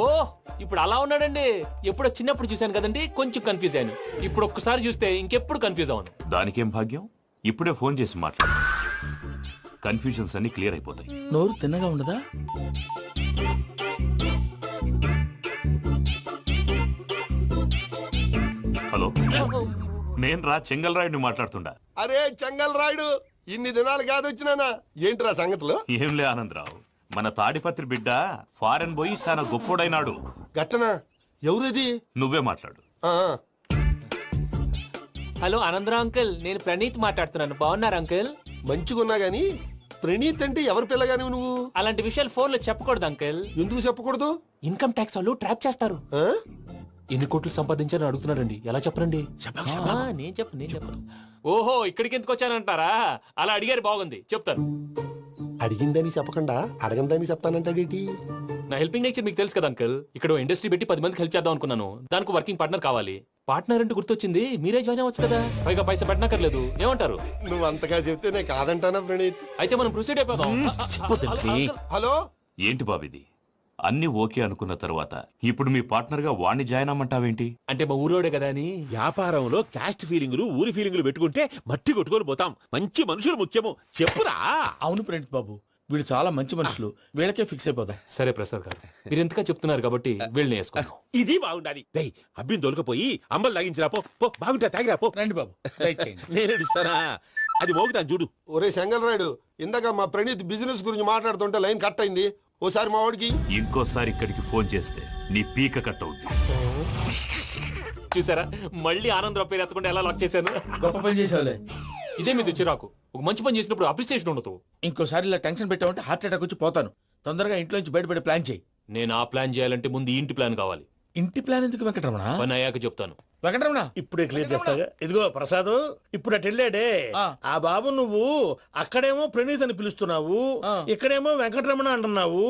ఓ ఇప్పుడు అలా ఉన్నాడండి. ఎప్పుడో చిన్నప్పుడు చూశాను కదండి, కొంచెం కన్ఫ్యూజ్ అయ్యాను. ఇప్పుడు ఒక్కసారి చూస్తే ఇంకెప్పుడు కన్ఫ్యూజ్ అవ్వను. దానికేం భాగ్యం, ఇప్పుడే ఫోన్ చేసి మాట్లాడు. కన్ఫ్యూజన్స్ అన్ని క్లియర్ అయిపోతాయి. నోరు తిన్నగా ఉండదా? హలో, నేను రా చెంగల్ రాయుడిని మాట్లాడుతుండా. అరే చెంగల్ రాయుడు, ఇన్ని దినాలు కాదు వచ్చినానా? ఏంట్రా సంగతులు? ఏంలే ఆనందరావు, మన తాడిపత్రి బిడ్డ ఫారెన్ పోయి చాలా గొప్పోడైనాడు. గట్టనా? ఎవరిది? నువ్వే మాట్లాడు. హలో ఆనందరావు అంకుల్, నేను ప్రణీత్ మాట్లాడుతున్నాను. బాగున్నారు అంకుల్? మంచిగున్నా గాని ప్రణీత్ అంటే ఎవరి పిల్లగాని నువ్వు? అలాంటి విషయాలు ఫోన్ లో చెప్పకూడదు అంకుల్. ఎందుకు చెప్పకూడదు? ఇన్కమ్ ట్యాక్స్ వాళ్ళు ట్రాప్ చేస్తారు. ఆ? ఎన్ని కోట్లు సంపాదించాలని అడుగుతున్నారండి. ఎలా చెప్పరండి? నేను చెప్పను. ఓహో, ఇక్కడికి ఎందుకు వచ్చానంటారా? అలా అడిగారు, బాగుంది, చెప్తాను. అడిగిందని చెప్పకుండా అడగందని చెప్తానంటాడేటి? నా హెల్పింగ్ నేచర్ మీకు తెలుసు కదా అంకుల్. ఇక్కడ ఇండస్ట్రీ పెట్టి 10 మందికి హెల్ప్ చేద్దాం అనుకున్నాను. దానికి వర్కింగ్ పార్ట్నర్ కావాలి. పార్ట్నర్ అంటే గుర్తొచ్చింది, మీరే జాయిన్ అవ్వచ్చు కదా. పైగా పైసా పెట్టనక్కర్లేదు. ఏమంటారు? నువ్వు అంతగా చెప్తే నేను కాదంటానా ప్రణీత్? అయితే మనం ప్రొసీడ్ అయిపోదాం. హలో, ఏంటి బాబిది, అన్ని ఓకే అనుకున్న తర్వాత ఇప్పుడు మీ పార్ట్నర్ గా వాణ్ణి జాయిన్ అమ్మంటావేంటి? అంటే మా ఊరోడే కదా అని. వ్యాపారంలో క్యాస్ట్ ఫీలింగులు, ఊరి ఫీలింగులు పెట్టుకుంటే మట్టి కొట్టుకొని పోతాం. మంచి మనుషులు ముఖ్యము, చెప్పురా. అవును ప్రణీత్ బాబు, వీళ్ళు చాలా మంచి మనుషులు, వీళ్ళకే ఫిక్స్ అయిపోదాం. సరే ప్రసాద్ గారు, మీరు ఎంతగా చెప్తున్నారు కాబట్టి వీళ్ళని వేసుకుందాం. ఇది బాగుండాలి. డై అబ్బిని దొలకపోయి అంబలు లాగించిరా పో. పో బాగుంటా, తాగిరా పో. రండి బాబు, దయచేయండి. నేను ఇస్తానా? అది మోగుతాను చూడు. ఒరే చెంగల్ రాయుడు, ఇందాక మా ప్రణీత్ బిజినెస్ గురించి మాట్లాడుతుంటే లైన్ కట్ అయింది. ఓసారి మా వాడికి ఇంకోసారి ఇక్కడికి ఫోన్ చేస్తే నీ పీక కట్ అవుద్ది. చూసారా, మళ్ళీ ఆనందరావు పేరు ఎత్తకుండా ఎలా లాక్ చేశాను. గొప్ప పని చేసేవాళ్ళే. ఇదే మీద చిరాకు. ఒక మంచి పని చేసినప్పుడు అప్రిసియేషన్ ఉండదు. ఇంకోసారి ఇలా టెన్షన్ పెట్టామంటే హార్ట్ అటాక్ వచ్చి పోతాను. తొందరగా ఇంట్లో నుంచి బయటపడే ప్లాన్ చేయి. నేను ఆ ప్లాన్ చేయాలంటే ముందు ఈ ఇంటి ప్లాన్ కావాలి. ఇంటి ప్లాన్ ఎందుకు వెంకటరమణ? పని అయ్యాక చెప్తాను. వెంకటరమణ ఇప్పుడే క్లియర్ చేస్తాగా. ఇదిగో ప్రసాద్, ఇప్పుడు అటు వెళ్ళాడే ఆ బాబు, నువ్వు అక్కడేమో ప్రణీత్ అని పిలుస్తున్నావు, ఇక్కడేమో వెంకటరమణ అంటున్నావు.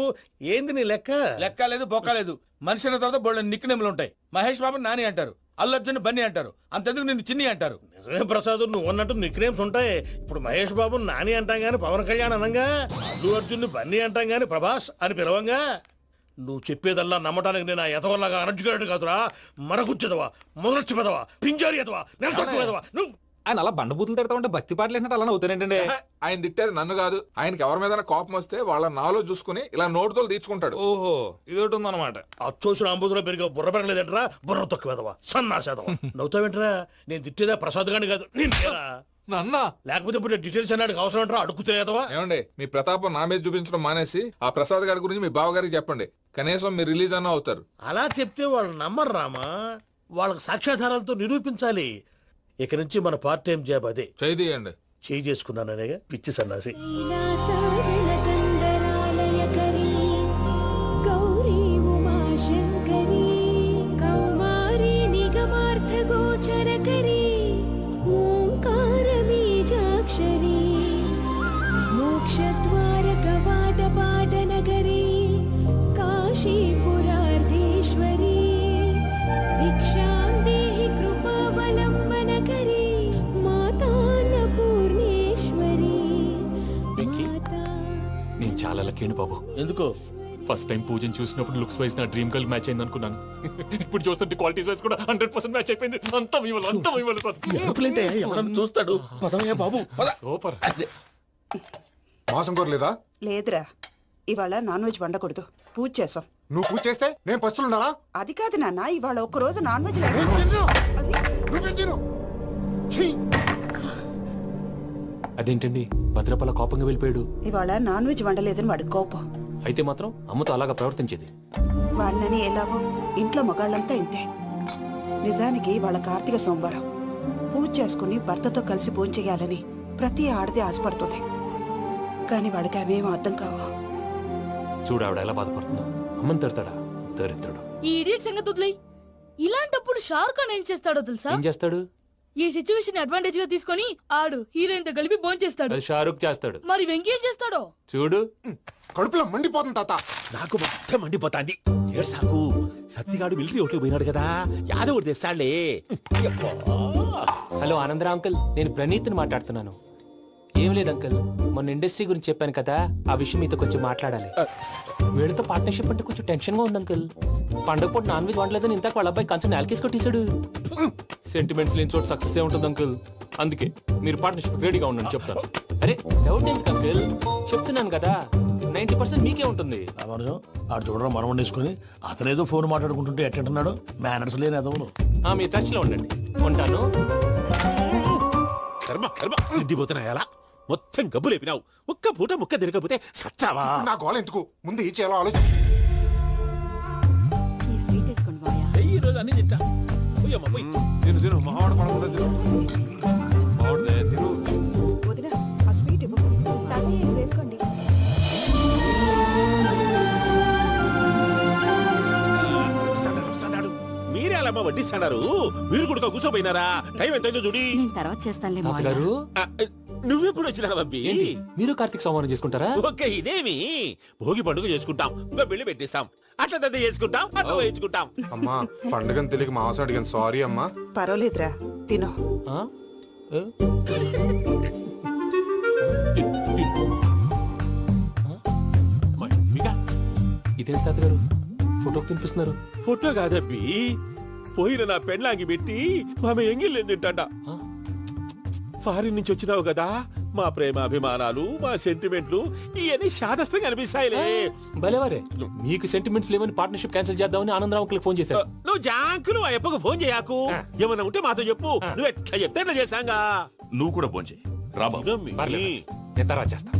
ఏంది నీ లెక్క? లెక్క లేదు, బొక్క లేదు. మనిషి అన్న తర్వాత బోళ్ళ నిక్నెములు ఉంటాయి. మహేష్ బాబు నాని అంటారు, అల్లు అర్జున్ బన్నీ అంటారు, అంతెందుకు నిన్ను చిన్ని అంటారు. నిజమే ప్రసాద్, నువ్వు అన్నట్టు నిక్నేమ్స్ ఉంటాయి. ఇప్పుడు మహేష్ బాబు నాని అంటాం గాని పవన్ కళ్యాణ్ అనంగా, అల్లు అర్జున్ బన్నీ అంటాం గాని ప్రభాస్ అని పిలవంగా. నువ్వు చెప్పేదల్లా నమ్మటానికి నేను ఎదవల్లాగా అనర్జుకేటెడ్ కాదురా. మరగుచ్చదవా, మొదలచ్చి పెదవా, పింజారి ఎదవా, నెలసొక్కు పెదవా. నువ్వు ఆయన అలా బండబూతులు తిడతా ఉంటే భక్తి పాటలు ఏంటంటే అలా అవుతానంటే ఆయన తిట్టేది నన్ను కాదు ఆయనకి ఎవరి మీద కోపం వస్తే వాళ్ళ నాలో చూసుకుని ఇలా నోటుతో తీర్చుకుంటాడు. ఓహో ఇదొకటి ఉందన్నమాట. అచ్చోసిన అంబుధులో పెరిగే బుర్ర పెరగలేదంటరా, బుర్ర తొక్కువేదవా, సన్నాసేదవా. నవ్వుతావేంట్రా? నేను తిట్టేదా ప్రసాద్ గాని కాదు, నిన్నేరా. నన్న లేకపోతే ఇప్పుడు డీటెయిల్స్ అన్నాడు అవసరం అంటారా? అడుగుతులేదవా? ఏమండి మీ ప్రతాపం నా మీద చూపించడం మానేసి ఆ ప్రసాద్ గారి గురించి మీ బావగారికి చెప్పండి. కనీసం మీరు రిలీజ్ అన్న అవుతారు. అలా చెప్తే వాళ్ళు నమ్మరు రామా. వాళ్ళకి సాక్ష్యాధారాలతో నిరూపించాలి. ఇక నుంచి మన పార్ట్ టైం జాబ్ అదే. చేయండి. చేయి చేసుకున్నాననేగా పిచ్చి సన్నాసి. నేను చాలా లక్కీని బాబు. ఎందుకు? ఫస్ట్ టైం పూజను చూసినప్పుడు లుక్స్ వైజ్ నా డ్రీమ్ గర్ల్ మ్యాచ్ అయింది అనుకున్నాను. ఇప్పుడు చూస్తుంటే క్వాలిటీస్ వైజ్ కూడా 100% మ్యాచ్ అయిపోయింది. అంతా ఇవ్వాలి సార్. ఎవడన్నా చూస్తాడు. పదవయ్యా బాబు, పద. సూపర్. మాసం కోరలేదా? లేదురా, ఇవాళ నాన్ వెజ్ వండకూడదు. పూజ చేసాం. నువ్వు పూజ చేస్తే నేను పస్తులున్నానా? అది కాదు నాన్న, ఇవాళ ఒక్కరోజు నాన్ వెజ్ అదేంటండి భద్రపల కోపంగా వెళ్ళిపోయాడు? ఇవాళ నాన్ వెజ్ వండలేదని వాడి కోపం. అయితే మాత్రం అమ్మతో అలాగా ప్రవర్తించేది. వాడినని ఎలాగో ఇంట్లో మగాళ్ళంతా ఇంతే. నిజానికి వాళ్ళ కార్తీక సోమవారం పూజ చేసుకుని భర్తతో కలిసి భోజనం చేయాలని ప్రతి ఆడది ఆశపడుతుంది. కానీ వాడికి అవేం అర్థం కావు. చూడు ఆవిడ ఎలా బాధపడుతుందో. అమ్మని తిడతాడా? దరిద్రుడు. ఈ ఇడియట్ సంగతి వదిలేయ్. ఇలాంటప్పుడు షారుఖ్ ఖాన్ ఏం చేస్తాడో తెలుసా? ఏం చేస్తాడు? ఈ సిచ్యువేషన్ అడ్వాంటేజ్ గా తీసుకొని ఆడు హీరోయిన్ తో కలిపి బోన్ చేస్తాడు. అది షారుఖ్ చేస్తాడు. మరి వెంకీ ఏం చేస్తాడో చూడు. కడుపులో మండిపోతుంది తాత. నాకు మొత్తం మండిపోతాంది. సాకు సత్తిగాడు మిలిటరీ ఓట్లు పోయినాడు కదా, యాదవ్ తెస్తాడులే. హలో ఆనందరా అంకుల్, నేను ప్రణీత్ని మాట్లాడుతున్నాను. ఏం లేదు అంకుల్, మొన్న ఇండస్ట్రీ గురించి చెప్పాను కదా, ఆ విషయం మీతో కొంచెం మాట్లాడాలి. వీళ్ళతో పార్ట్నర్షిప్ అంటే కొంచెం టెన్షన్ గా ఉంది అంకుల్. పండగ పూట నాన్ వెజ్ వండలేదని ఇంతకు వాళ్ళ అబ్బాయి కంచెం నేలకేసి కొట్టేశాడు. సెంటిమెంట్స్ లేని చోట సక్సెస్ ఏ ఉంటుంది అంకుల్. అందుకే మీరు పార్ట్నర్షిప్ రెడీగా ఉండండి చెప్తాను. అరే డౌట్ ఎందుకు అంకుల్, చెప్తున్నాను కదా 90% మీకే ఉంటుంది. ఆడు చూడడం మనం వండేసుకుని అతనేదో ఫోన్ మాట్లాడుకుంటుంటే ఎట్టంటున్నాడు. మేనర్స్ లేని అదవును. మీరు టచ్ లో ఉండండి. ఉంటాను. కర్మ కర్మ తిండిపోతున్నాయా? మొత్తం గబ్బు లేపినావు. ఒక్క పూట ముక్క తిరగకపోతే సచ్చావా? నా గోల ఎందుకు, ముందు ఈ చేయాలో ఆలోచించు. ఈ రోజు అన్ని తింటా. తిను మావాడు పడకుండా తిను. మావాడులే తిను. వదినా, ఆ స్వీట్ ఇవ్వు. వేసుకోండి. మీరే అలా వడ్డిస్తాడారు. మీరు కూడా కూర్చోపోయినారా? టైం ఎంతైందో చూడి. నేను తర్వాత చేస్తానులే తాతగారు, నువ్వెప్పుడు వచ్చినా బంబి? ఏంటి మీరు కార్తీక్ సంహారం చేసుకుంటారా? ఓకే, ఇదేమి భోగి పండుగ చేసుకుంటాం, ఇంకా బిల్లు పెట్టేస్తాం, అట్లా దద్ద చేసుకుంటాం, అట్లా వేయించుకుంటాం. అమ్మా పండుగని తెలియక మాసం అడిగాను, సారీ అమ్మా. పర్వాలేదురా, తినో. ఆ? ఏ? ఇదే తాతగారు ఫోటోకి తినిపిస్తున్నారు. ఫోటో కాదబ్బి, పోయిన నా పెళ్ళాంగి పెట్టి ఆమె ఎంగిల్లేం తింటాడ. ఫారిన్ నుంచి వచ్చినావు కదా, మా ప్రేమ అభిమానాలు, మా సెంటిమెంట్లు ఇవన్నీ శాదస్తంగా అనిపిస్తాయిలే. భలేవారే, మీకు సెంటిమెంట్స్ లేవని పార్ట్నర్షిప్ క్యాన్సిల్ చేద్దామని ఆనందరావు అంకుల్ ఫోన్ చేశారు. నువ్వు జాంకులు ఆ ఎప్పకు ఫోన్ చేయకు. ఏమన్నా ఉంటే మాతో చెప్పు. నువ్వు ఎట్లా చెప్తే ఎట్లా చేశాంగా. నువ్వు కూడా ఫోన్ చేయి రాబా. పర్లేదు, నేను తర్వాత చేస్తా.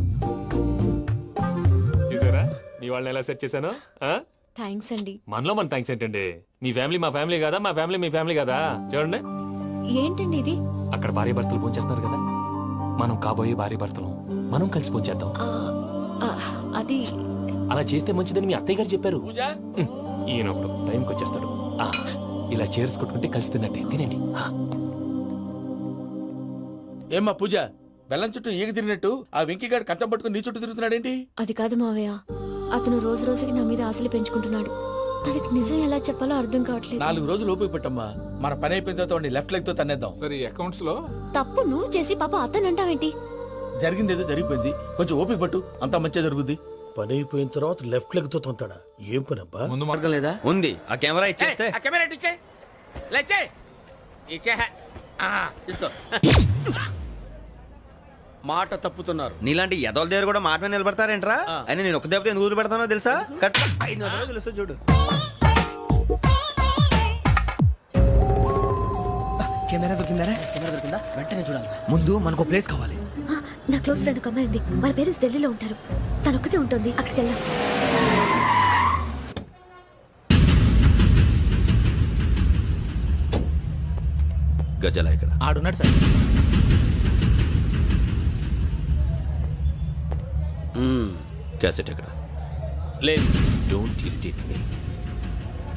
చూసారా మీ వాళ్ళని ఎలా సెట్ చేశాను? థ్యాంక్స్ అండి. మనలో మన థ్యాంక్స్ ఏంటండి? మీ ఫ్యామిలీ మా ఫ్యామిలీ కదా, మా ఫ్యామిలీ మీ ఫ్యామిలీ కదా. చూడండి, ఏంటండి ఇది? అక్కడ భార్య భర్తలు పోంచేస్తున్నారు కదా, మనం కాబోయే భార్య భర్తలు మనం కలిసి పోంచేద్దాం. అది అలా చేస్తే మంచిదని మీ అత్తయ్య గారు చెప్పారు. పూజ ఈయన ఒకడు టైంకి వచ్చేస్తాడు. ఇలా చేర్స్ కొట్టుకుంటే కలిసి తిన్నట్టే. తినండి. ఏమ్మా పూజ, బెల్లం చుట్టూ ఈగ తిరిగినట్టు ఆ వెంకీగాడు కంటం పట్టుకుని నీ చుట్టూ తిరుగుతున్నాడేంటి? అది కాదు మావయ్య, అతను రోజు రోజుకి నా మీద ఆశలు పెంచుకుంటున్నాడు. తనకి నిజం ఎలా చెప్పాలో అర్థం కావట్లేదు. 4 రోజులు ఓపిక పెట్టమ్మా, మన పని అయిపోయిన తర్వాత లెఫ్ట్ లెగ్ తో తన్నేద్దాం. సరే అకౌంట్స్ లో తప్పు నువ్వు చేసి పాప అతను అంటావేంటి? జరిగింది ఏదో జరిగిపోయింది, కొంచెం ఓపిక పట్టు, అంతా మంచిగా జరుగుద్ది. పని అయిపోయిన తర్వాత లెఫ్ట్ లెగ్ తో తొంతాడా? ఏం పని అబ్బా? ముందు మార్గం లేదా ఉంది. ఆ కెమెరా ఇచ్చేస్తే ఆ కెమెరా ఇచ్చే లేచే ఇచ్చే తీసుకో. మాట తప్పుతున్నారు. నీలాంటి ఎదల దగ్గర కూడా మాట మీద నిలబడతారేంట్రా? అని నేను ఒక దెబ్బతో ఎందుకు పెడతానో తెలుసా? కట్ 5 నిమిషాలు తెలుసు చూడు. కెమెరా దొరికిందా? వెంటనే చూడాలి. ముందు మనకు ప్లేస్ కావాలి. నా క్లోజ్ ఫ్రెండ్ ఒక అమ్మాయి ఉంది. వాళ్ళ పేరెంట్స్ ఢిల్లీలో ఉంటారు. తను ఒక్కతే ఉంటుంది. అక్కడికి వెళ్దాం. గజల ఇక్కడ ఆడున్నాడు సార్. క్యాసెట్ ఎక్కడ? లేదు. Don't irritate me.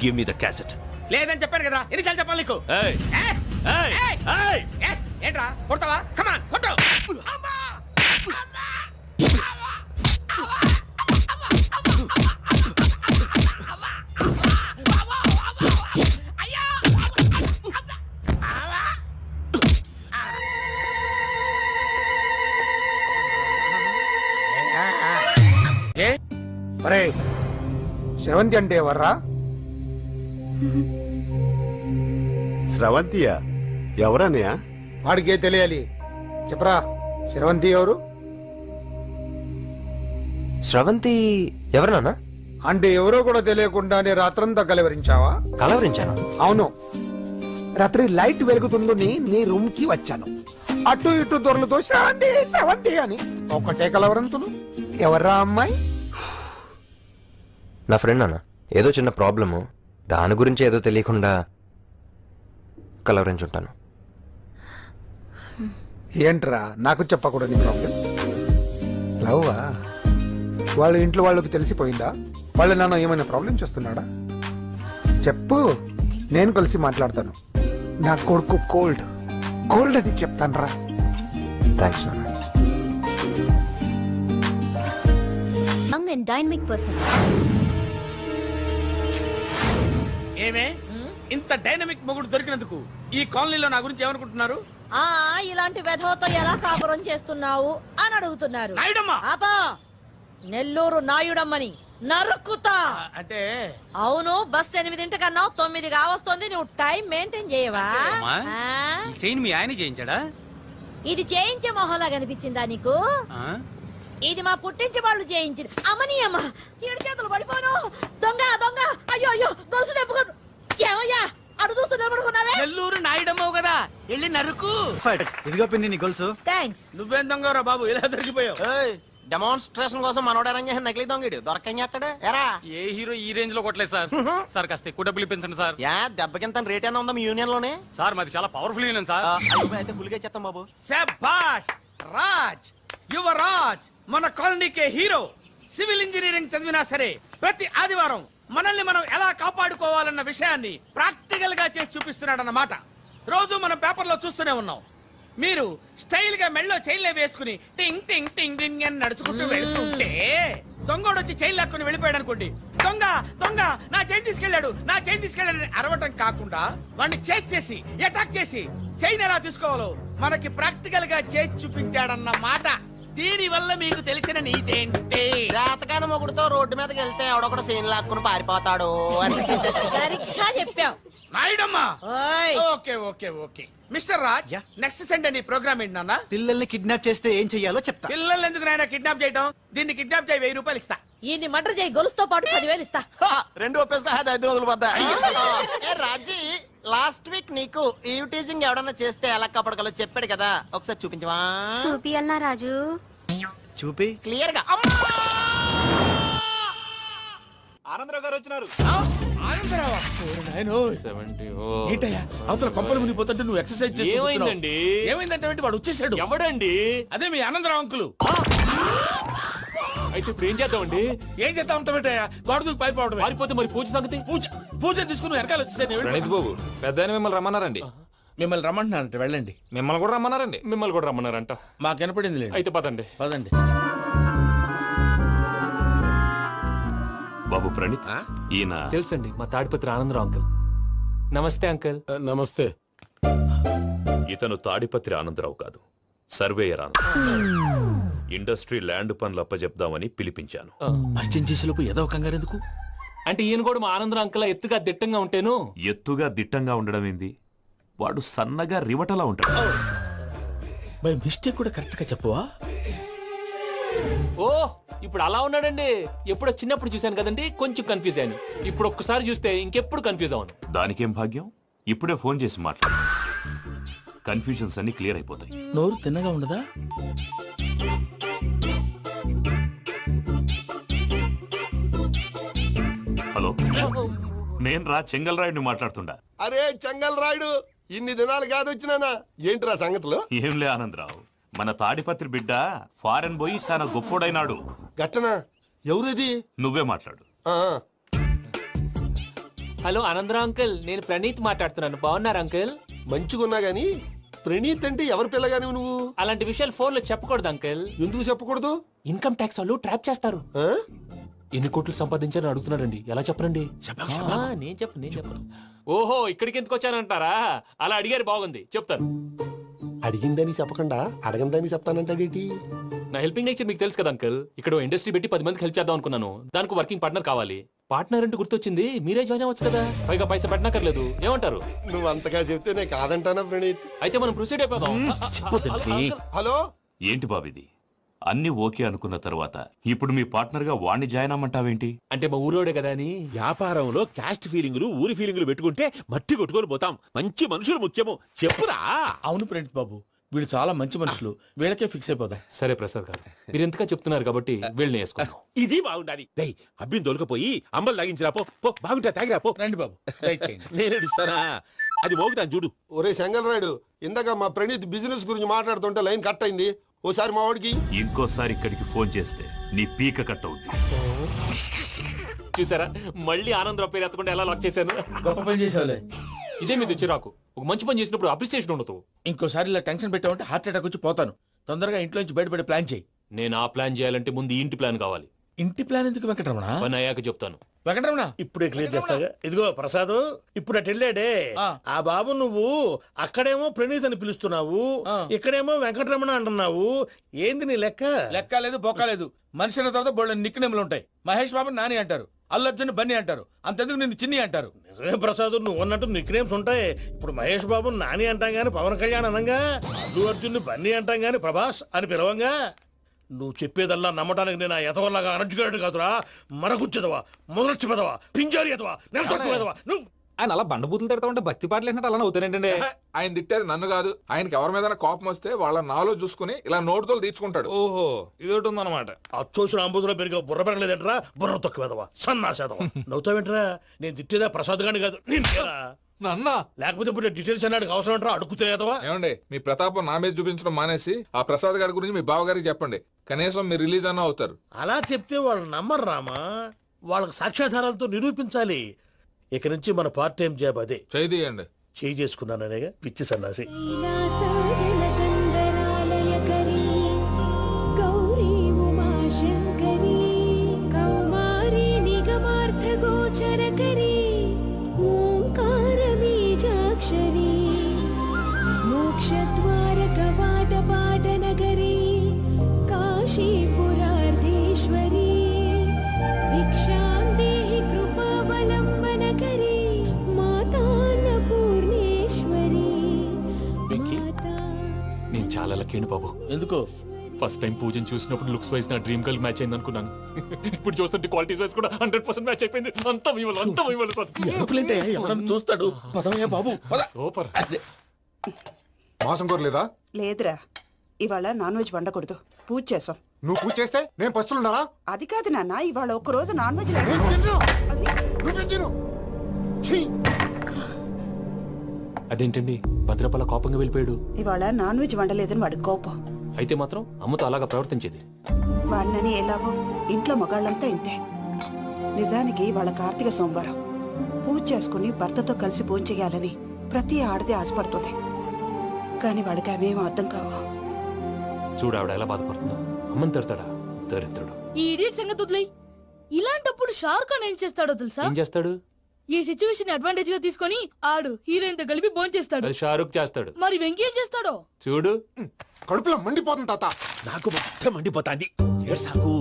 Give me the cassette. లేదని చెప్పాను కదా, ఎన్నిసార్లు చెప్పాలి నీకు? ఏయ్ ఏయ్ ఏయ్ ఏంట్రా కొడతావా? కమాన్ కొట్టు. అరే శ్రవంతి అంటే ఎవర్రా? స్రవంతియా? ఎవరన్నయ్య? వాడికే తెలియాలి. చెప్పరా, శ్రవంతి ఎవరు? స్రవంతి ఎవరు నాన్న? అంటే ఎవరో కూడా తెలియకుండానే రాత్రంతా కలవరించావా? కలవరించాను. అవును, రాత్రి లైట్ వెలుగుతుందని నీ రూమ్ కి వచ్చాను. అటు ఇటు దొరలతో శ్రవంతి శ్రవంతి అని ఒకటే కలవరంతులు. ఎవర్రా అమ్మాయి? నా ఫ్రెండ్ అన్న, ఏదో చిన్న ప్రాబ్లము, దాని గురించి ఏదో తెలియకుండా కలవరించుంటాను. ఏంట్రా నాకు చెప్పకూడదు ప్రాబ్లం? లవ్వా? వాళ్ళ ఇంట్లో వాళ్ళకి తెలిసిపోయిందా? వాళ్ళ నాన్న ఏమైనా ప్రాబ్లం చేస్తున్నాడా? చెప్పు, నేను కలిసి మాట్లాడతాను. నా కొడుకు కోల్డ్ అని చెప్తాను రా. థ్యాంక్స్ నాన్న. Young and dynamic person. ఏమే ఇంత డైనమిక్ మొగుడు దొరికినందుకు ఈ కాలనీలో నా గురించి ఏమనుకుంటున్నారు? ఇలాంటి వెధవతో ఎలా కాపురం చేస్తున్నావు అని అడుగుతున్నారు. నాయుడమ్మా! ఆపా! నెల్లూరు నాయుడమ్మని నరుక్కుతా. అంటే అవును, బస్ 8 కన్నా 9 కావస్తుంది. నువ్వు టైం మెయింటైన్ చేయవా? చైన్ మీ ఆయన చేయించాడా? ఇది చేయించే మొహంలా కనిపించిందా నీకు? ఇది మా పుట్టింటి వాళ్ళు చేయించింది. అమ్మని అమ్మ, 7 చేతులు పడిపోను. దొంగ దొంగ! అయ్యో అయ్యో, దొరుకు తెప్పుకోను. ఏమయ్యా అడు చూస్తూ నిలబడుకున్నావే? నెల్లూరు నాయుడమ్మవు కదా, వెళ్ళి నరుకు. ఇదిగో పిన్ని నీ గొలుసు. థ్యాంక్స్. నువ్వేం దొంగరా బాబు, ఇలా దొరికిపోయావు? డెమాన్స్ట్రేషన్ కోసం మనోడు అరేంజ్ చేసిన నకిలీ దొంగడు దొరకని చేస్తాడు. ఎరా ఏ హీరో ఈ రేంజ్ లో కొట్టలేదు సార్. సార్ కాస్త ఎక్కువ డబ్బులు ఇప్పించండి సార్. యా దెబ్బకింత రేట్ అయినా ఉందా మీ యూనియన్ లోనే? సార్ మాది చాలా పవర్ఫుల్ యూనియన్ సార్. అయితే గులిగా చేస్తాం బాబు. శభాష్ రాజ్, యువరాజ్, మన కాలనీకే హీరో. సివిల్ ఇంజనీరింగ్ చదివినా సరే ప్రతి ఆదివారం మనల్ని మనం ఎలా కాపాడుకోవాలన్న విషయాన్ని ప్రాక్టికల్ గా చేసి చూపిస్తున్నాడన్నమాట. రోజు మనం పేపర్లో చూస్తూనే ఉన్నాం. మీరు స్టైల్ గా మెళ్ళో చైన్లే వేసుకుని టింగ్ టింగ్ టింగ్ టింగ్ అని నడుచుకుంటూ వెళ్తుంటే దొంగోడు వచ్చి చైన్ లాక్కుని వెళ్ళిపోయాడు అనుకోండి. దొంగ దొంగ నా చైన్ తీసుకెళ్లాడు, నా చైన్ తీసుకెళ్లాడని అరవటం కాకుండా వాడిని చేజ్ చేసి అటాక్ చేసి చైన్ ఎలా తీసుకోవాలో మనకి ప్రాక్టికల్ గా చేసి చూపించాడన్న మాట. దీని వల్ల మీకు తెలిసిన నీతేంటి? జాతకాన మొగుడుతో రోడ్డు మీదకి వెళ్తే ఎవడొకడు సీన్ లాక్కుని పారిపోతాడు అని. సరిగ్గా చెప్పావు నాయుడమ్మా. ఓయ్. Okay okay okay mister Raj, next Sunday నీ ప్రోగ్రామ్ ఏంటి నాన్న? పిల్లల్ని కిడ్నాప్ చేస్తే ఏం చెయ్యాలో చెప్తా. పిల్లల్ని ఎందుకు నాయన కిడ్నాప్ చేయటం? దీన్ని కిడ్నాప్ చేయి, 1000 రూపాయలు ఇస్తా. ఈ మటర్ చేయి, గొలుసుతో పాటు 10,000 ఇస్తా. రెండు ఒప్పేసుకో, 5 రోజులు పోతా. ఏ రాజీ, లాస్ట్ వీక్ నీకు ఈ టీజింగ్ ఎవడన్నా చేస్తే ఎలా కాపాడగలో చెప్పాడు కదా, ఒకసారి చూపించవా? చూపియల్నా రాజు? చూపి. క్లియర్ గా. ఆనందరావు గారు వచ్చినారు. ఆనందరావా? ఏంటయ్యా అవతల కొంపలు మునిగిపోతుంటే నువ్వు ఎక్సర్సైజ్ చేస్తూ ఏమైందండి? ఏమైందంటే వాడు వచ్చేసాడు. ఎవడండి? అదే మీ ఆనందరావు అంకులు. అయితే ఇప్పుడు ఏం చేద్దామండి? ఏం చేస్తా ఉంటావేటయ్యా, గొడవకు పైపోవడం. పారిపోతే మరి పూజ సంగతి? పూజ తీసుకుని నువ్వు వెనకాల వచ్చేసాను. బాబు పెద్ద మిమ్మల్ని రమ్మన్నారండి. మిమ్మల్ని రమ్మంటున్నారంట, వెళ్ళండి. మిమ్మల్ని కూడా రమ్మన్నారండి. మిమ్మల్ని కూడా రమ్మన్నారంట. మాకు వినపడింది లేదు. అయితే పదండి. పదండి. బాబు ప్రణీత్, ఈయన తెలుసండి, మా తాడిపత్రి ఆనందరావు అంకుల్. నమస్తే అంకుల్. నమస్తే. ఇతను తాడిపత్రి ఆనందరావు కాదు, సర్వేయర్ ఆనందరావు. ఇండస్ట్రీ ల్యాండ్ పనులు అప్పచెప్దామని పిలిపించాను. పరిచయం చేసేలోపు ఏదో కంగారు ఎందుకు? అంటే ఈయన కూడా మా ఆనందరావు అంకుల్ ఎత్తుగా దిట్టంగా ఉంటేను. ఎత్తుగా దిట్టంగా ఉండడం ఏంది? వాడు సన్నగా రివటలా ఉంటాడు. బై మిస్టేక్ కూడా కరెక్ట్ గా చెప్పవా? ఓ ఇప్పుడు అలా ఉన్నాడండి. ఎప్పుడో చిన్నప్పుడు చూశాను కదండి, కొంచెం కన్ఫ్యూజ్ అయ్యాను. ఇప్పుడు ఒక్కసారి చూస్తే ఇంకెప్పుడు కన్ఫ్యూజ్ అవ్వను. దానికేం భాగ్యం, ఇప్పుడే ఫోన్ చేసి మాట్లాడు. కన్ఫ్యూజన్స్ అన్ని క్లియర్ అయిపోతాయి. నోరు తిన్నగా ఉండదా? హలో, నేను రా చెంగల్రాయుడిని మాట్లాడుతుండా. అరే చెంగల్ రాయుడు, ఇన్ని దినాలు కాదు వచ్చినానా? ఏంట్రా సంగతులు? ఏంలే ఆనందరావు, మన తాడిపత్రి బిడ్డ ఫారెన్ పోయి చాలా గొప్పోడైనాడు. గట్టనా? ఎవరిది? నువ్వే మాట్లాడు. హలో ఆనందరావు అంకుల్, నేను ప్రణీత్ మాట్లాడుతున్నాను. బాగున్నారు అంకుల్? మంచిగున్నా గాని ప్రణీత్ అంటే ఎవరి పిల్లగాని నువ్వు? అలాంటి విషయాలు ఫోన్ లో చెప్పకూడదు అంకుల్. ఎందుకు చెప్పకూడదు? ఇన్కమ్ ట్యాక్స్ వాళ్ళు ట్రాప్ చేస్తారు. ఆ? ఎన్ని కోట్లు సంపాదించాలని అడుగుతున్నాడండి. ఎలా చెప్పనండి? నేను చెప్పను. ఓహో, ఇక్కడికి ఎందుకు వచ్చానంటారా? అలా అడిగారు, బాగుంది, చెప్తాను. అడిగిందని చెప్పకుండా అడగందని చెప్తానంటాడేటి? నా హెల్పింగ్ నేచర్ మీకు తెలుసు కదా అంకుల్. ఇక్కడ ఇండస్ట్రీ పెట్టి 10 మందికి హెల్ప్ చేద్దాం అనుకున్నాను. దానికి వర్కింగ్ పార్ట్నర్ కావాలి. పార్ట్నర్ అంటే గుర్తొచ్చింది, మీరే జాయిన్ అవ్వచ్చు కదా. పైగా పైసా పెట్టనక్కర్లేదు. ఏమంటారు? నువ్వు అంతగా చెప్తే నేను కాదంటానా ప్రణీత్? అయితే మనం ప్రొసీడ్ అయిపోదాం. హలో, ఏంటి బాబిది? అన్ని ఓకే అనుకున్న తర్వాత ఇప్పుడు మీ పార్ట్నర్ గా వాణ్ణి జాయిన్ అమ్మంటావేంటి? అంటే మా ఊరోడే కదా అని. వ్యాపారంలో క్యాస్ట్ ఫీలింగులు, ఊరి ఫీలింగులు పెట్టుకుంటే మట్టి కొట్టుకొని పోతాం. మంచి మనుషులు ముఖ్యము. చెప్పురా. అవును ప్రణీత్ బాబు, వీళ్ళు చాలా మంచి మనుషులు. వీళ్ళకే ఫిక్స్ అయిపోదాం. సరే ప్రసాద్ గారు, మీరు ఎంతగా చెప్తున్నారు కాబట్టి వీళ్ళని వేసుకుందాం. ఇది బాగుండాలి. డై అబ్బిని దొలకపోయి అంబలు లాగించిరా పో. పో, బాగుంటా తాగిరా పో. రండి బాబు, దయచేయండి. నేను ఇస్తానా? అది మోగుతాను చూడు. ఒరే చెంగల్ రాయుడు, ఇందాక మా ప్రణీత్ బిజినెస్ గురించి మాట్లాడుతుంటే లైన్ కట్ అయింది. ఓసారి మా వాడికి ఇంకోసారి ఇక్కడికి ఫోన్ చేస్తే నీ పీక కట్ అవుద్ది. చూసారా, మళ్ళీ ఆనందరావు పేరు ఎత్తకుండా ఎలా లాక్ చేశాను. గొప్ప పని చేసేవాళ్ళే. ఇదే మీద చిరాకు. ఒక మంచి పని చేసినప్పుడు అప్రిసియేషన్ ఉండదు. ఇంకోసారి ఇలా టెన్షన్ పెట్టామంటే హార్ట్ అటాక్ వచ్చి పోతాను. తొందరగా ఇంట్లో నుంచి బయటపడే ప్లాన్ చేయి. నేను ఆ ప్లాన్ చేయాలంటే ముందు ఈ ఇంటి ప్లాన్ కావాలి. ఇంటి ప్లాన్ ఎందుకు వెంకటరమణ? పని అయ్యాక చెప్తాను. వెంకటరమణ ఇప్పుడే క్లియర్ చేస్తాగా. ఇదిగో ప్రసాద్, ఇప్పుడు అటు వెళ్ళాడే ఆ బాబు, నువ్వు అక్కడేమో ప్రణీత్ అని పిలుస్తున్నావు, ఇక్కడేమో వెంకటరమణ అంటున్నావు. ఏంది నీ లెక్క? లెక్క లేదు, బొక్క లేదు. మనిషి అన్న తర్వాత బోళ్ళ నిక్నెములు ఉంటాయి. మహేష్ బాబు నాని అంటారు, అల్లు అర్జున్ బన్నీ అంటారు, అంతెందుకు నిన్ను చిన్ని అంటారు. నిజమే ప్రసాద్, నువ్వు అన్నట్టు నిక్నేమ్స్ ఉంటాయి. ఇప్పుడు మహేష్ బాబు నాని అంటాం గాని పవన్ కళ్యాణ్ అనంగా, అల్లు అర్జున్ బన్నీ అంటాం గాని ప్రభాస్ అని పిలవంగా. నువ్వు చెప్పేదల్లా నమ్మటానికి నేను ఎతవల్లాగా అనర్జుకేటెడ్ కాదురా. మరగుచ్చదవా, మొదలచ్చి పెదవా, పింజారి ఎదవా, నెలసొక్కుదవా నువ్వు. ఆయన అలా బండబూతులు తిడతా ఉంటే భక్తి పాటలు ఏంటంటే అలా అవుతానంటే. ఆయన తిట్టేది నన్ను కాదు, ఆయనకి ఎవరి మీద కోపం వస్తే వాళ్ళ నాలో చూసుకుని ఇలా నోటుతో తీర్చుకుంటాడు. ఓహో, ఇదొకటి ఉందన్నమాట. అచ్చోసిన అంబుధులో పెరిగే బుర్ర పెరగలేదంటరా, బుర్ర తొక్కువేదవా, సన్నాసేదవా. నవ్వుతావేంట్రా? నేను తిట్టేదా ప్రసాద్ గాని కాదు, నన్నా. లేకపోతే ఇప్పుడు డీటెయిల్స్ అన్నాడు అవసరం అంటారా? అడుగుతాయేదవా. ఏమండి, మీ ప్రతాపం నా మీద చూపించడం మానేసి ఆ ప్రసాద్ గారి గురించి మీ బావగారికి చెప్పండి. కనీసం మీరు రిలీజ్ అన్న అవుతారు. అలా చెప్తే వాళ్ళు నమ్మరు రామా. వాళ్ళకి సాక్ష్యాధారాలతో నిరూపించాలి. ఇక నుంచి మన పార్ట్ టైం జాబ్ అదే. చేయండి. చేయి చేసుకున్నాననేగా పిచ్చి సన్నాసి. నేను చాలా లక్కీని బాబు. ఎందుకు? ఫస్ట్ టైం పూజను చూసినప్పుడు లుక్స్ వైజ్ నా డ్రీమ్ గర్ల్ మ్యాచ్ అయింది అనుకున్నాను. ఇప్పుడు చూస్తుంటే క్వాలిటీస్ వైజ్ కూడా 100% మ్యాచ్ అయిపోయింది. అంతా ఇవ్వాలి ఎవడన్నా చూస్తాడు. పదవయ్యా బాబు, పద. సూపర్. మాసం కోరలేదా? లేదురా, ఇవాళ నాన్ వెజ్ వండకూడదు. పూజ చేసాం. నువ్వు పూజ చేస్తే నేను పస్తులున్నారా? అది కాదు నాన్న, ఇవాళ ఒక్కరోజు నాన్ వెజ్ లేదు. అదేంటండి, భద్రపల కోపంగా వెళ్ళిపోయాడు. ఇవాళ నాన్ వెజ్ వండలేదని వాడి కోపం. అయితే మాత్రం అమ్మతో అలాగా ప్రవర్తించేది. వాడినని ఎలాగో ఇంట్లో మగాళ్ళంతా ఇంతే. నిజానికి వాళ్ళ కార్తీక సోమవారం పూజ చేసుకుని భర్తతో కలిసి భోంచేయాలని ప్రతి ఆడది ఆశపడుతుంది. కానీ వాళ్ళకి అవేం అర్థం కావా. చూడు ఆవిడ ఎలా బాధపడుతుందో. అమ్మని తిడతాడా దరిద్రుడు. ఈ ఇడియట్ సంగతి వదిలేయ్. ఇలాంటప్పుడు షారుఖ్ ఖాన్ ఏం చేస్తాడో తెలుసా? ఏం చేస్తాడు? ఈ సిచ్యువేషన్ అడ్వాంటేజ్ గా తీసుకొని ఆడు హీరోయిన్ తో కలిపి భోంచేస్తాడు. అది షారుఖ్ చేస్తాడు. మరి వెంకీ ఏం చేస్తాడో చూడు. కడుపులో మండిపోతుంది తాత. నాకు మొత్తం మండిపోతాంది. సాకు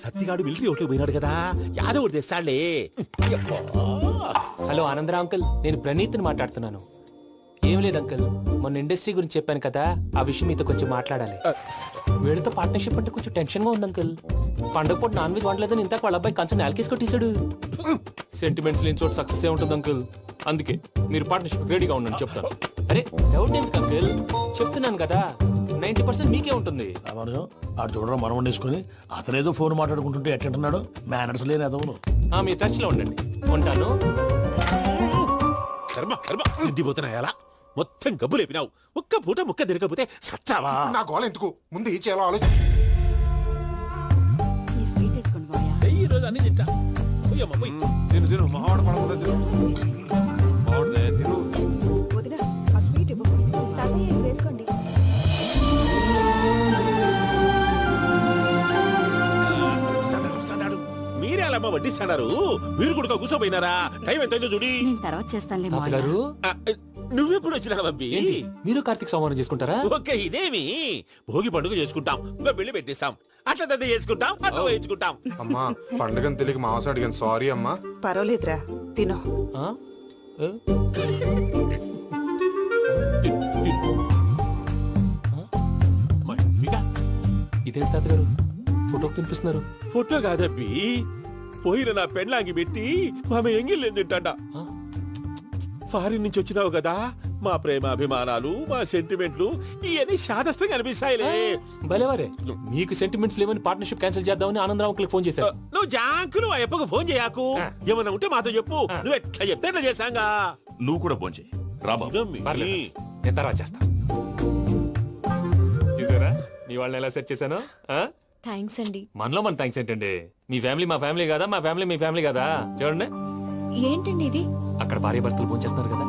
సత్తిగాడు మిలిటరీ ఓట్లు పోయినాడు కదా, యాదవ్ తెస్తాడులే. హలో ఆనందరా అంకుల్, నేను ప్రణీత్ని మాట్లాడుతున్నాను. ఏం లేదు అంకుల్ మొన్న ఇండస్ట్రీ గురించి చెప్పాను కదా ఆ విషయం మీతో కొంచెం మాట్లాడాలి వీళ్ళతో పార్ట్నర్షిప్ అంటే కొంచెం టెన్షన్ గా ఉంది అంకుల్ పండగ పూట నాన్ వెజ్ వండలేదని ఇంతకు వాళ్ళ అబ్బాయి కంచెం నేలకేసి కొట్టేశాడు సెంటిమెంట్స్ లేని చోట సక్సెస్ ఏ ఉంటుంది అంకుల్ అందుకే మీరు పార్ట్నర్షిప్ రెడీగా ఉండండి చెప్తాను అరే డౌట్ ఎందుకు అంకుల్ చెప్తున్నాను కదా 90% మీకే ఉంటుంది ఆడు చూడడం మనం వండేసుకుని అతనేదో ఫోన్ మాట్లాడుకుంటుంటే ఎట్టంటున్నాడు మేనర్స్ లేని అదవును మీరు టచ్ లో ఉండండి ఉంటాను కర్మ కర్మ తిండిపోతున్నా ఎలా మొత్తం గబ్బు లేపినావు ఒక్క పూట ముక్క తిరగకపోతే సచ్చావా నా గోల ఎందుకు ముందు ఏం చేయాలో ఆలోచించు. ఈ స్వీట్ వేసుకోండి మాయా. ఈ రోజు అన్ని తింటా పోయమ్మ, పోయ్. తిను తిను మావాడు పడకుండా తిను మావాడులే తిను. వదిన ఆ స్వీట్ ఇవ్వు. తాతయ్య ఇది వేసుకోండి వస్తాడాడు, వస్తాడాడు. మీరే అలా అమ్మ వడ్డిస్తాడారు మీరు కూడా కూర్చోపోయినారా టైం ఎంతైందో చూడి నేను తర్వాత చేస్తానులే మాయా. తాతగారు ఆ, నువ్వెప్పుడు వచ్చినా బంబి ఏంటి మీరు కార్తీక్ సంహారం చేసుకుంటారా ఓకే ఇదేమి భోగి పండుగ చేసుకుంటాం ఇంకా పెళ్లి పెట్టేస్తాం అట్లా దద్ద చేసుకుంటాం అట్లా వేయించుకుంటాం అమ్మా పండుగని తెలియక మాంస అడిగాను సారీ అమ్మా. పర్వాలేదురా తినో. ఆ? ఏ? ఇదేంటి తాతగారు ఫోటోకి తినిపిస్తున్నారు ఫోటో కాదబ్బి పోయిన నా పెళ్ళాంగి పెట్టి ఆమె ఎంగిల్లేం తింటాడ ఆ? ఫారిన్ నుంచి వచ్చినావు కదా మా ప్రేమ అభిమానాలు మా సెంటిమెంట్లు ఇవన్నీ శాదస్తంగా అనిపిస్తాయిలే భలేవారే మీకు సెంటిమెంట్స్ లేవని పార్ట్నర్షిప్ క్యాన్సిల్ చేద్దామని ఆనందరావు అంకుల్ ఫోన్ చేశారు నువ్వు జాంకు నువ్వు అయ్యప్పకు ఫోన్ చేయకు ఏమన్నా ఉంటే మాతో చెప్పు నువ్వు ఎట్లా చెప్తే ఎట్లా చేశాంగా నువ్వు కూడా ఫోన్ చేయి పర్లేదు. నేను తర్వాత చేస్తా చూసారా మీ వాళ్ళని ఎలా సెట్ చేశాను ఆ? థ్యాంక్స్ అండి మనలో మన థ్యాంక్స్ ఏంటండి మీ ఫ్యామిలీ మా ఫ్యామిలీ కదా మా ఫ్యామిలీ మీ ఫ్యామిలీ కదా చూడండి ఏంటండి ఇది అక్కడ భార్య భర్తలు భోంచేస్తున్నారు కదా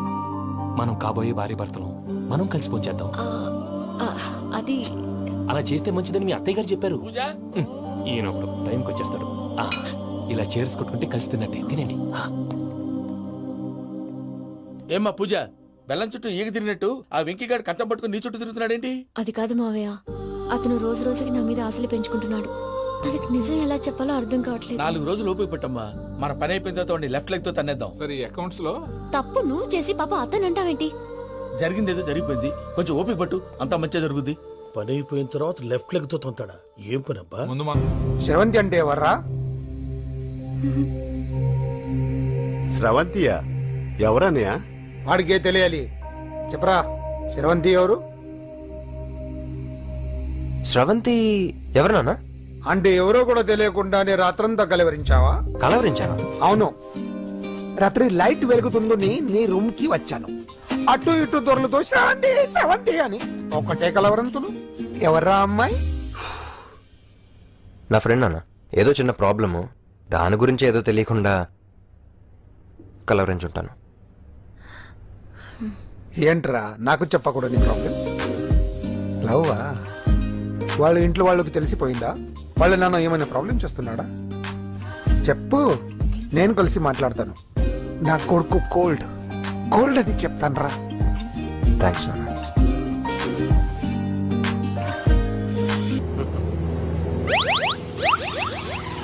మనం కాబోయే భార్య భర్తలు మనం కలిసి భోంచేద్దాం ఆ, ఆ, అది అలా చేస్తే మంచిదని మీ అత్తయ్య గారు చెప్పారు పూజ ఈయన ఒకడు టైంకి వచ్చేస్తాడు ఆ, ఇలా చేర్స్ కొట్టుకుంటే కలిసి తిన్నట్టే తినండి ఆ. ఏమ్మా పూజ బెల్లం చుట్టూ ఈగ తిరిగినట్టు ఆ వెంకీగాడు కట్టం పట్టుకుని నీ చుట్టూ తిరుగుతున్నాడేంటి అది కాదు మావయ్య అతను రోజు రోజుకి నా మీద ఆశలు పెంచుకుంటున్నాడు తనకి నిజం ఎలా చెప్పాలో అర్థం కావట్లేదు 4 రోజులు ఓపిక పట్టమ్మా మన పని అయిపోయిన తర్వాత లెఫ్ట్ లెగ్ తో తన్నేద్దాం. సరే అకౌంట్స్ లో తప్పు నువ్వు చేసి పాప అతను అంటావేంటి జరిగింది ఏదో జరిగిపోయింది కొంచెం ఓపిక పట్టు అంతా మంచిగా జరుగుద్ది. పని అయిపోయిన తర్వాత లెఫ్ట్ లెగ్ తో తొంతాడా ఏం పని అబ్బా ముందు మా శ్రవంతి అంటే ఎవర్రా? స్రవంతియా ఎవరన్నయ్యా? వాడికే తెలియాలి. చెప్పరా శ్రవంతి ఎవరు? స్రవంతి ఎవరు నాన్న అంటే ఎవరో కూడా తెలియకుండానే రాత్రంతా కలవరించావా? కలవరించాను అవును, రాత్రి లైట్ వెలుగుతుందని నీ రూమ్ కి వచ్చాను. అటు ఇటు దొరలతో శ్రవంతి శ్రవంతి అని ఒకటే కలవరంతులు. ఎవర్రా అమ్మాయి? నా ఫ్రెండ్ అన్న ఏదో చిన్న ప్రాబ్లము దాని గురించి ఏదో తెలియకుండా కలవరించుంటాను. ఏంట్రా నాకు చెప్పకూడదు నీ ప్రాబ్లం? లవ్వా? వాళ్ళ ఇంట్లో వాళ్ళకి తెలిసిపోయిందా? వాళ్ళ నాన్న ఏమైనా ప్రాబ్లం చేస్తున్నాడా? చెప్పు, నేను కలిసి మాట్లాడతాను. నా కొడుకు కోల్డ్ కోల్డ్ అని చెప్తాను రా. థ్యాంక్స్ నాన్న.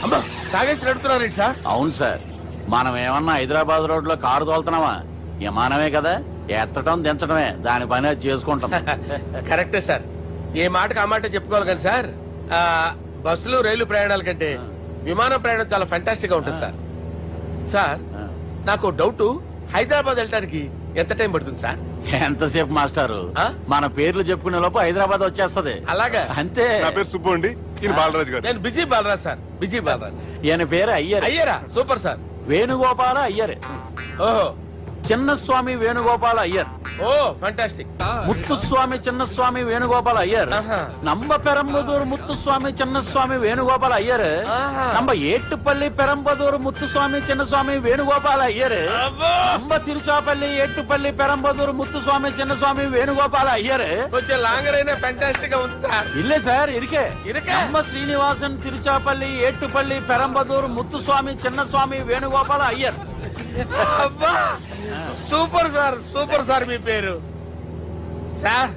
అమ్మా తాగేసి నడుపుతున్నారేంటి సార్? అవును సార్, మనం ఏమన్నా హైదరాబాద్ రోడ్ లో కారు తోలుతున్నావా? విమానమే కదా, ఎత్తటం దించడమే దాని పని అది చేసుకుంటాం. కరెక్టే సార్, ఏ మాటకు ఆ మాట చెప్పుకోవాలి కానీ సార్ బస్సులు రైలు ప్రయాణాల కంటే విమానం ప్రయాణం చాలా ఫంటాస్టిక్ గా ఉంటుంది సార్. సార్ నాకు డౌట్, హైదరాబాద్ వెళ్ళడానికి ఎంత టైం పడుతుంది సార్? ఎంతసేపు మాస్టారు, మన పేర్లు చెప్పుకునే లోపు హైదరాబాద్ వచ్చేస్తది. అలాగా? అంతే. నా పేరు సుబ్బు అండి, ఈయన బాలరాజు గారు. నేను busy Balaraj sir, busy Balaraj. ఈయన పేరు అయ్యర్. అయ్యరా? Super sir. వేణుగోపాల అయ్యర్. ఓహో, చిన్నస్వామి వేణుగోపాల అయ్యర్. Oh fantastic. ముత్తుస్వామి చిన్నస్వామి వేణుగోపాల అయ్యర్. நம்ம பெரம்பதூர் முத்துசுவாமி சின்னசுவாமி வேணுகோபால ஐயர். நம்ம ஏட்டுப்பள்ளி பெரம்பதூர் முத்துசுவாமி சின்னசுவாமி வேணுகோபால ஐயர். நம்ம తిరుచాపల్లి ఏట్టుపల్లి పెరంబదూర్ ముత్తుస్వామి చిన్నస్వామి వేణుగోపాల అయ్యర్. కొంచెం లాంగర్ అయినా ఫంటాస్టిక్ గా ఉంది సార్. ఇల్లే సార్ ఇరికే ఇరికే. நம்ம శ్రీనివాసన్ తిరుచాపల్లి ఏట్టుపల్లి పెరంబదూర్ ముత్తుస్వామి చిన్నస్వామి వేణుగోపాల అయ్యర్. అబ్బా సూపర్ సార్, సూపర్ సార్. మీ పేరు సార్,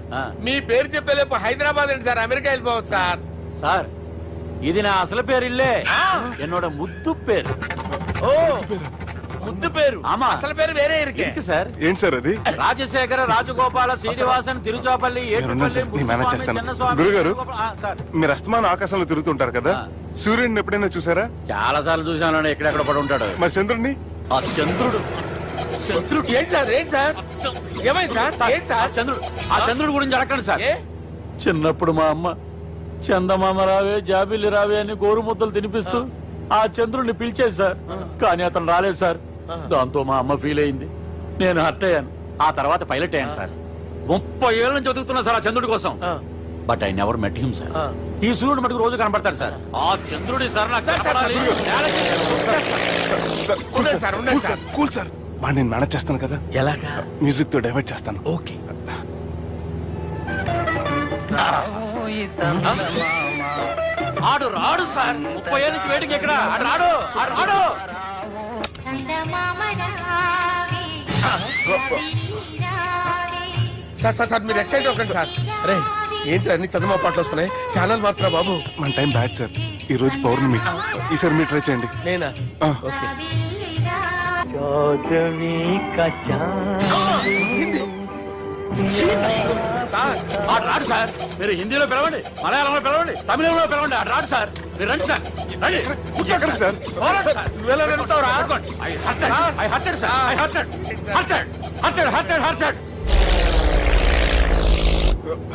మీ పేరు చెప్పేలేపు హైదరాబాద్ ఏంటి సార్, అమెరికా వెళ్ళిపోవచ్చు సార్. సార్ ఇది నా అసలు పేరు ఇల్లే, என்னோட ముద్దు పేరు. ఓ ముద్దు పేరు ఆమా. అసలు పేరు వేరే ఇరికే ఇருக்கு సార్ ఏంటి సార్ అది రాజశేఖర రాజగోపాల శ్రీనివాసన్ తిరుచాపల్లి మీరున్నాను సార్, నేను మేనేజ్ చేస్తాను. గురుగారు. మీరు అస్తమానం ఆకాశంలో తిరుగుతుంటారు కదా, సూర్యుడిని ఎప్పుడైనా చూసారా? చాలా సార్లు చూసాను ఎక్కడెక్కడ పడి ఉంటాడు. మరి చంద్రుడిని? ఆ చంద్రుడు ఏంటి సార్ ఏంటి సార్ ఏమైంది సార్ ఏంటి సార్ ఆ చంద్రుడు గురించి అడగండి సార్. ఏ? చిన్నప్పుడు మా అమ్మ చందమామ రావే జాబిల్లి రావే అని గోరు ముద్దలు తినిపిస్తూ ఆ చంద్రుడిని పిలిచేది సార్. కానీ అతను రాలేదు సార్. దాంతో మా అమ్మ ఫీల్ అయింది, నేను హర్ట్ అయ్యాను. ఆ తర్వాత పైలట్ అయ్యాను సార్. 30 ఏళ్ళ నుంచి చదువుతున్నా సార్ ఆ చంద్రుడి కోసం. But I never met him sir. ఈ సూర్యుడు మటుకు రోజు కనబడతాడు సార్. ఆ చంద్రుడి సార్ నాకు కనపడాలి. కూల్ సార్, బాగా నేను మేనేజ్ చేస్తాను కదా. ఎలాగా? మ్యూజిక్ తో డైవర్ట్ చేస్తాను. ఓకే. ఆడు రాడు సార్. 30 ఏళ్ళ నుంచి వేటికి ఎక్కడ ఆడు రాడు. ఆడు రాడు. సార్ సార్ సార్ మీరు ఎక్సైట్ అవ్వకండి సార్. అరే ఏంటి అన్ని చదువు పాటలు వస్తున్నాయి, ఛానల్ మారుతున్నా బాబు. మన టైం బ్యాడ్ సార్, ఈ రోజు పౌర్ణమి. ఈసారి మీరు ట్రై చేయండి. నేనా? ఆ. ఓకే. సార్ ఆడు రాడు సార్. మీరు హిందీలో పిలవండి, మలయాళంలో పిలవండి, తమిళంలో పిలవండి. ఆడు రాడు సార్. మీరు రండి సార్, రండి. ఎక్కడ సార్? పోరాడు సార్. నువ్వెలా నిలుపుతావురా? I hurted, sir. I hurted.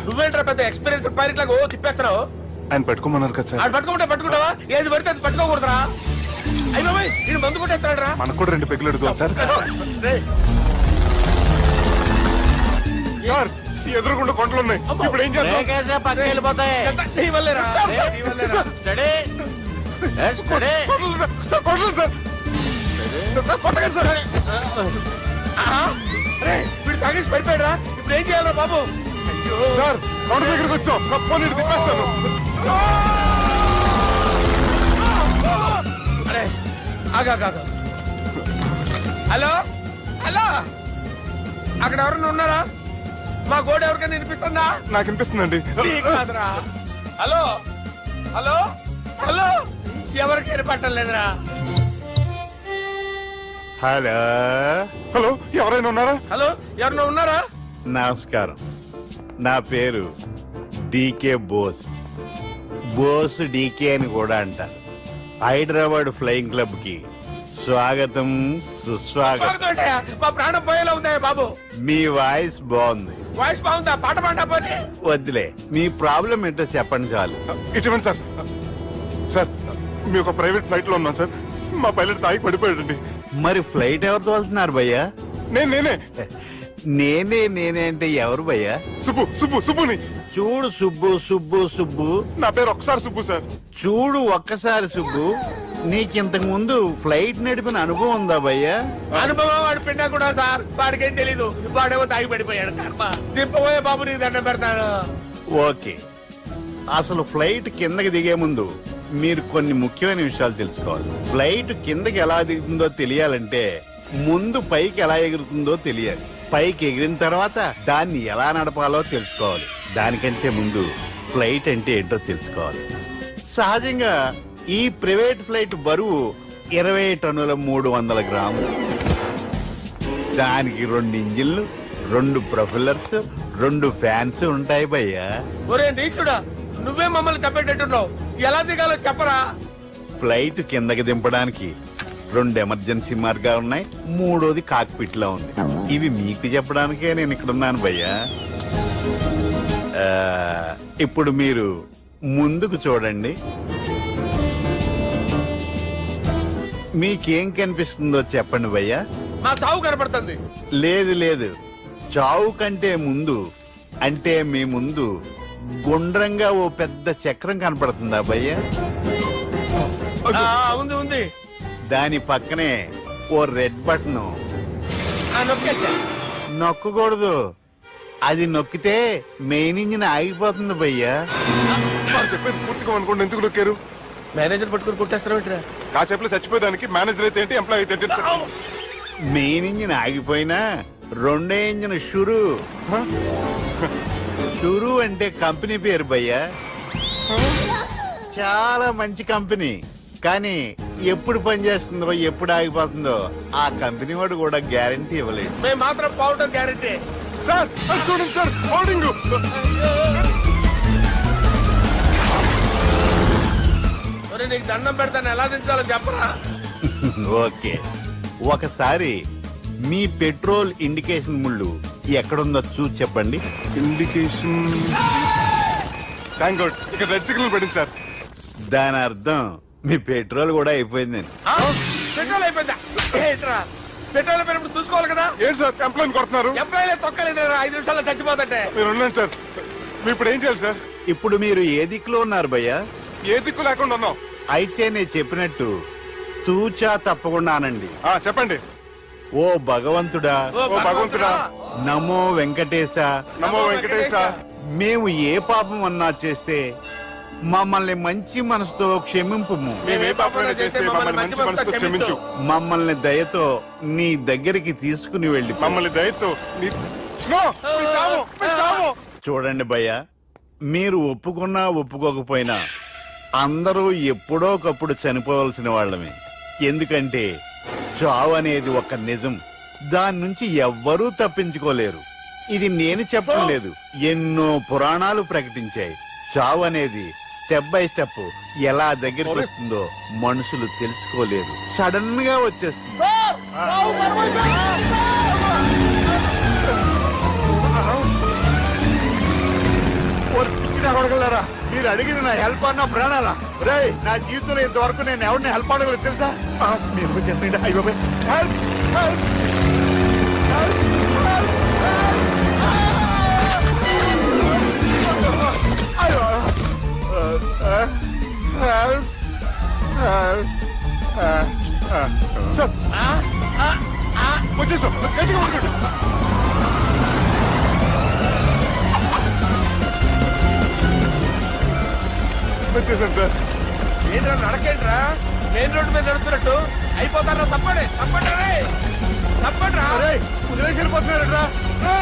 నువ్వేంట్రా పెద్ద ఎక్స్పీరియన్స్ పైరెట్ లాగా ఓ తిప్పేస్తున్నావు? ఆయన పెట్టుకోమన్నారు కదా సార్. ఆడు పట్టుకుంటే పట్టుకుంటావా? ఏది పడితే అది పట్టుకోకూడదురా. అయ్యి బాబాయ్ నేను మందు కొట్టేస్తాడు రా. మనకు కూడా 2 పెగ్గులు అడుగుతాం సార్. సార్ ఎదురుకుండా కొండలు ఉన్నాయి, ఇప్పుడు ఏం చేద్దాం? లేకేసే పక్కకి వెళ్ళిపోతాయి. నీ వల్లేరా? నీ వల్లేరా? Steady. Yes, steady. కొండలు సార్, సార్, కొండలు సార్. సార్, కొట్టకండి సార్. అరే వీడు తాగేసి పడిపోయాడురా. ఇప్పుడు ఏం చేయాలరా బాబు? అయ్యో సార్ కొండ దగ్గరికి వచ్చాం, కప్పని తిప్పేస్తాను. అరే ఆగా. హలో హలో, అక్కడ ఎవరన్నా ఉన్నారా? మా గోడ ఎవరికైనా వినిపిస్తుందా? నాకు అనిపిస్తుందండి. నీకు కాదురా. హలో హలో హలో, ఎవరికి వినపట్టలేదురా. హలో హలో, ఎవరైనా ఉన్నారా? హలో ఎవరన్నా ఉన్నారా? నమస్కారం, నా పేరు డీకే బోస్. బోస్ డీకే అని కూడా అంటారు. హైదరాబాద్ ఫ్లయింగ్ క్లబ్ కి స్వాగతం సుస్వాగతం. స్వాగతం. మా ప్రాణం పోయేలా ఉందా బాబు? మీ వాయిస్ బాగుంది. వాయిస్ బాగుందా? పాట పాడా పోనీ. వద్దులే, మీ ప్రాబ్లం ఏంటో చెప్పండి చాలు. ఇటువంటి సార్, సార్ మీ ఒక ప్రైవేట్ ఫ్లైట్ లో ఉన్నాం సార్. మా పైలట్ తాగి పడిపోయాడండి. మరి ఫ్లైట్ ఎవరు తోలుతున్నారు భయ్యా? నేనే నేనే అంటే ఎవరు భయ్యా? సుబ్బుని. చూడు సుబ్బు. నా పేరు ఒకసారి సుబ్బు సార్. చూడు ఒక్కసారి సుబ్బు, నీకింతకు ముందు ఫ్లైట్ నడిపిన అనుభవం ఉందా భయ్యా? అనుభవం వాడు పిండా కూడా సార్. వాడికేం తెలీదు, వాడేమో తాగి పడిపోయాడు. కర్మ. దింపబోయే బాబు నీకు దండం పెడతాడు. ఓకే, అసలు ఫ్లైట్ కిందకి దిగే ముందు మీరు కొన్ని ముఖ్యమైన విషయాలు తెలుసుకోవాలి. ఫ్లైట్ కిందకి ఎలా దిగుతుందో తెలియాలంటే ముందు పైకి ఎలా ఎగురుతుందో తెలియాలి. పైకి ఎగిరిన తర్వాత దాన్ని ఎలా నడపాలో తెలుసుకోవాలి. దానికంటే ముందు ఫ్లైట్ అంటే ఏంటో తెలుసుకోవాలి. సహజంగా ఈ ప్రైవేట్ ఫ్లైట్ బరువు 20 టన్నుల 300 గ్రాములు. దానికి 2 ఇంజిన్లు, 2 ప్రొఫెల్లర్స్, 2 ఫ్యాన్స్ ఉంటాయి భయ్యా. ఒరే నీచుడా, నువ్వే మమ్మల్ని తప్పేటట్టున్నావు. ఎలా దిగాలో చెప్పరా? ఫ్లైట్ కిందకి దింపడానికి 2 ఎమర్జెన్సీ మార్గాలు ఉన్నాయి, 3వది కాక్పిట్ లో ఉంది. ఇవి మీకు చెప్పడానికే నేను ఇక్కడ ఉన్నాను భయ్యా. ఇప్పుడు మీరు ముందుకు చూడండి. మీకేం కనిపిస్తుందో చెప్పండి భయ్యా. మా చావు కనపడుతుంది. లేదు, చావు కంటే ముందు, అంటే మీ ముందు గుండ్రంగా ఓ పెద్ద చక్రం కనపడుతుందా భయ్యా? ఉంది. దాని పక్కనే ఓ రెడ్ బటన్. నొక్కకూడదు, అది నొక్కితే మెయిన్ ఇంజిన్ ఆగిపోతుంది భయ్యా. చెప్పేది పూర్తిగా అనుకోండి. ఎందుకు నొక్కారు? మేనేజర్ పట్టుకుని కొట్టేస్తారా? కాసేపులో చచ్చిపోయేదానికి మేనేజర్ అయితే ఏంటి, ఎంప్లాయ్ అయితే ఏంటి? మెయిన్ ఇంజిన్ ఆగిపోయినా 2వ ఇంజిన్ షురు అంటే కంపెనీ పేరు భయ్యా. చాలా మంచి కంపెనీ, కానీ ఎప్పుడు పనిచేస్తుందో ఎప్పుడు ఆగిపోతుందో ఆ కంపెనీ వాడు కూడా గ్యారంటీ ఇవ్వలేడు. మేము మాత్రం పౌడర్ గ్యారెంటీ. సార్ అది చూడండి సార్, హోర్డింగ్. ఒరేయ్, నీకు దండం పెడతాను, ఎలా దించాలో చెప్పరా? ఓకే, ఒకసారి మీ పెట్రోల్ ఇండికేషన్ ముళ్ళు ఎక్కడుందో చూసి చెప్పండి. ఇండికేషన్. థ్యాంక్ గాడ్, ఇక్కడ రెడ్ సిగ్నల్ పడింది సార్. దాని అర్థం మీ పెట్రోల్ కూడా అయిపోయిందని. ఆ? పెట్రోల్ అయిపోయిందా? ఏంట్రా, పెట్రోల్ అయిపోయినప్పుడు చూసుకోవాలి కదా. ఏంటి సార్ కంప్లైంట్ కొడుతున్నారు? ఎంప్లాయీలే తొక్కలేదు, 5 నిమిషాల్లో చచ్చిపోతుంటే. మీరు ఉండండి సార్, మీరు ఇప్పుడు ఏం చేయాలి సార్? ఇప్పుడు మీరు ఏ దిక్కులో ఉన్నారు భయ్యా? ఏ దిక్కు లేకుండా ఉన్నాం. అయితే నేను చెప్పినట్టు తూచా తప్పకుండా అనండి. చెప్పండి. ఓ భగవంతుడా, ఓ భగవంతుడా, నమో వెంకటేశ, నమో వెంకటేశ. మేము ఏ పాపం అన్నా చేస్తే మమ్మల్ని మంచి మనసుతో క్షమింపు. మేమే పాపమైనా చేస్తే మమ్మల్ని మంచి మనసుతో క్షమించు. మమ్మల్ని దయతో నీ దగ్గరికి తీసుకుని వెళ్ళి మమ్మల్ని దయతో నో, మీ చావు, మీ చావు. చూడండి భయ్య, మీరు ఒప్పుకున్నా ఒప్పుకోకపోయినా అందరూ ఎప్పుడో ఒకప్పుడు చనిపోవలసిన వాళ్ళమే. ఎందుకంటే చావు అనేది ఒక నిజం, దాని నుంచి ఎవ్వరూ తప్పించుకోలేరు. ఇది నేను చెప్పడం లేదు, ఎన్నో పురాణాలు ప్రకటించాయి. చావు అనేది స్టెప్ బై స్టెప్ ఎలా దగ్గరికి వస్తుందో మనుషులు తెలుసుకోలేరు, సడన్ గా వచ్చేస్తుంది. అడగలరా, మీరు అడిగింది నా హెల్ప్ అన్న ప్రాణాలా? రే, నా జీవితంలో ఇంతవరకు నేను ఎవరిని హెల్ప్ అడగలేదు తెలుసా? మీరు చెప్పండి. అయ్యో, హెల్ప్, హెల్ప్, సార్ వచ్చేసాం, గట్టిగా పడుకోండి. వచ్చేసాను సార్. ఏంట్రా నడకేంట్రా, మెయిన్ రోడ్డు మీద నడుస్తున్నట్టు అయిపోతారా? తప్పండి, తప్పండి రే, తప్పండి రా. వదిలేసి వెళ్ళిపోతున్నారట్రా. ఆ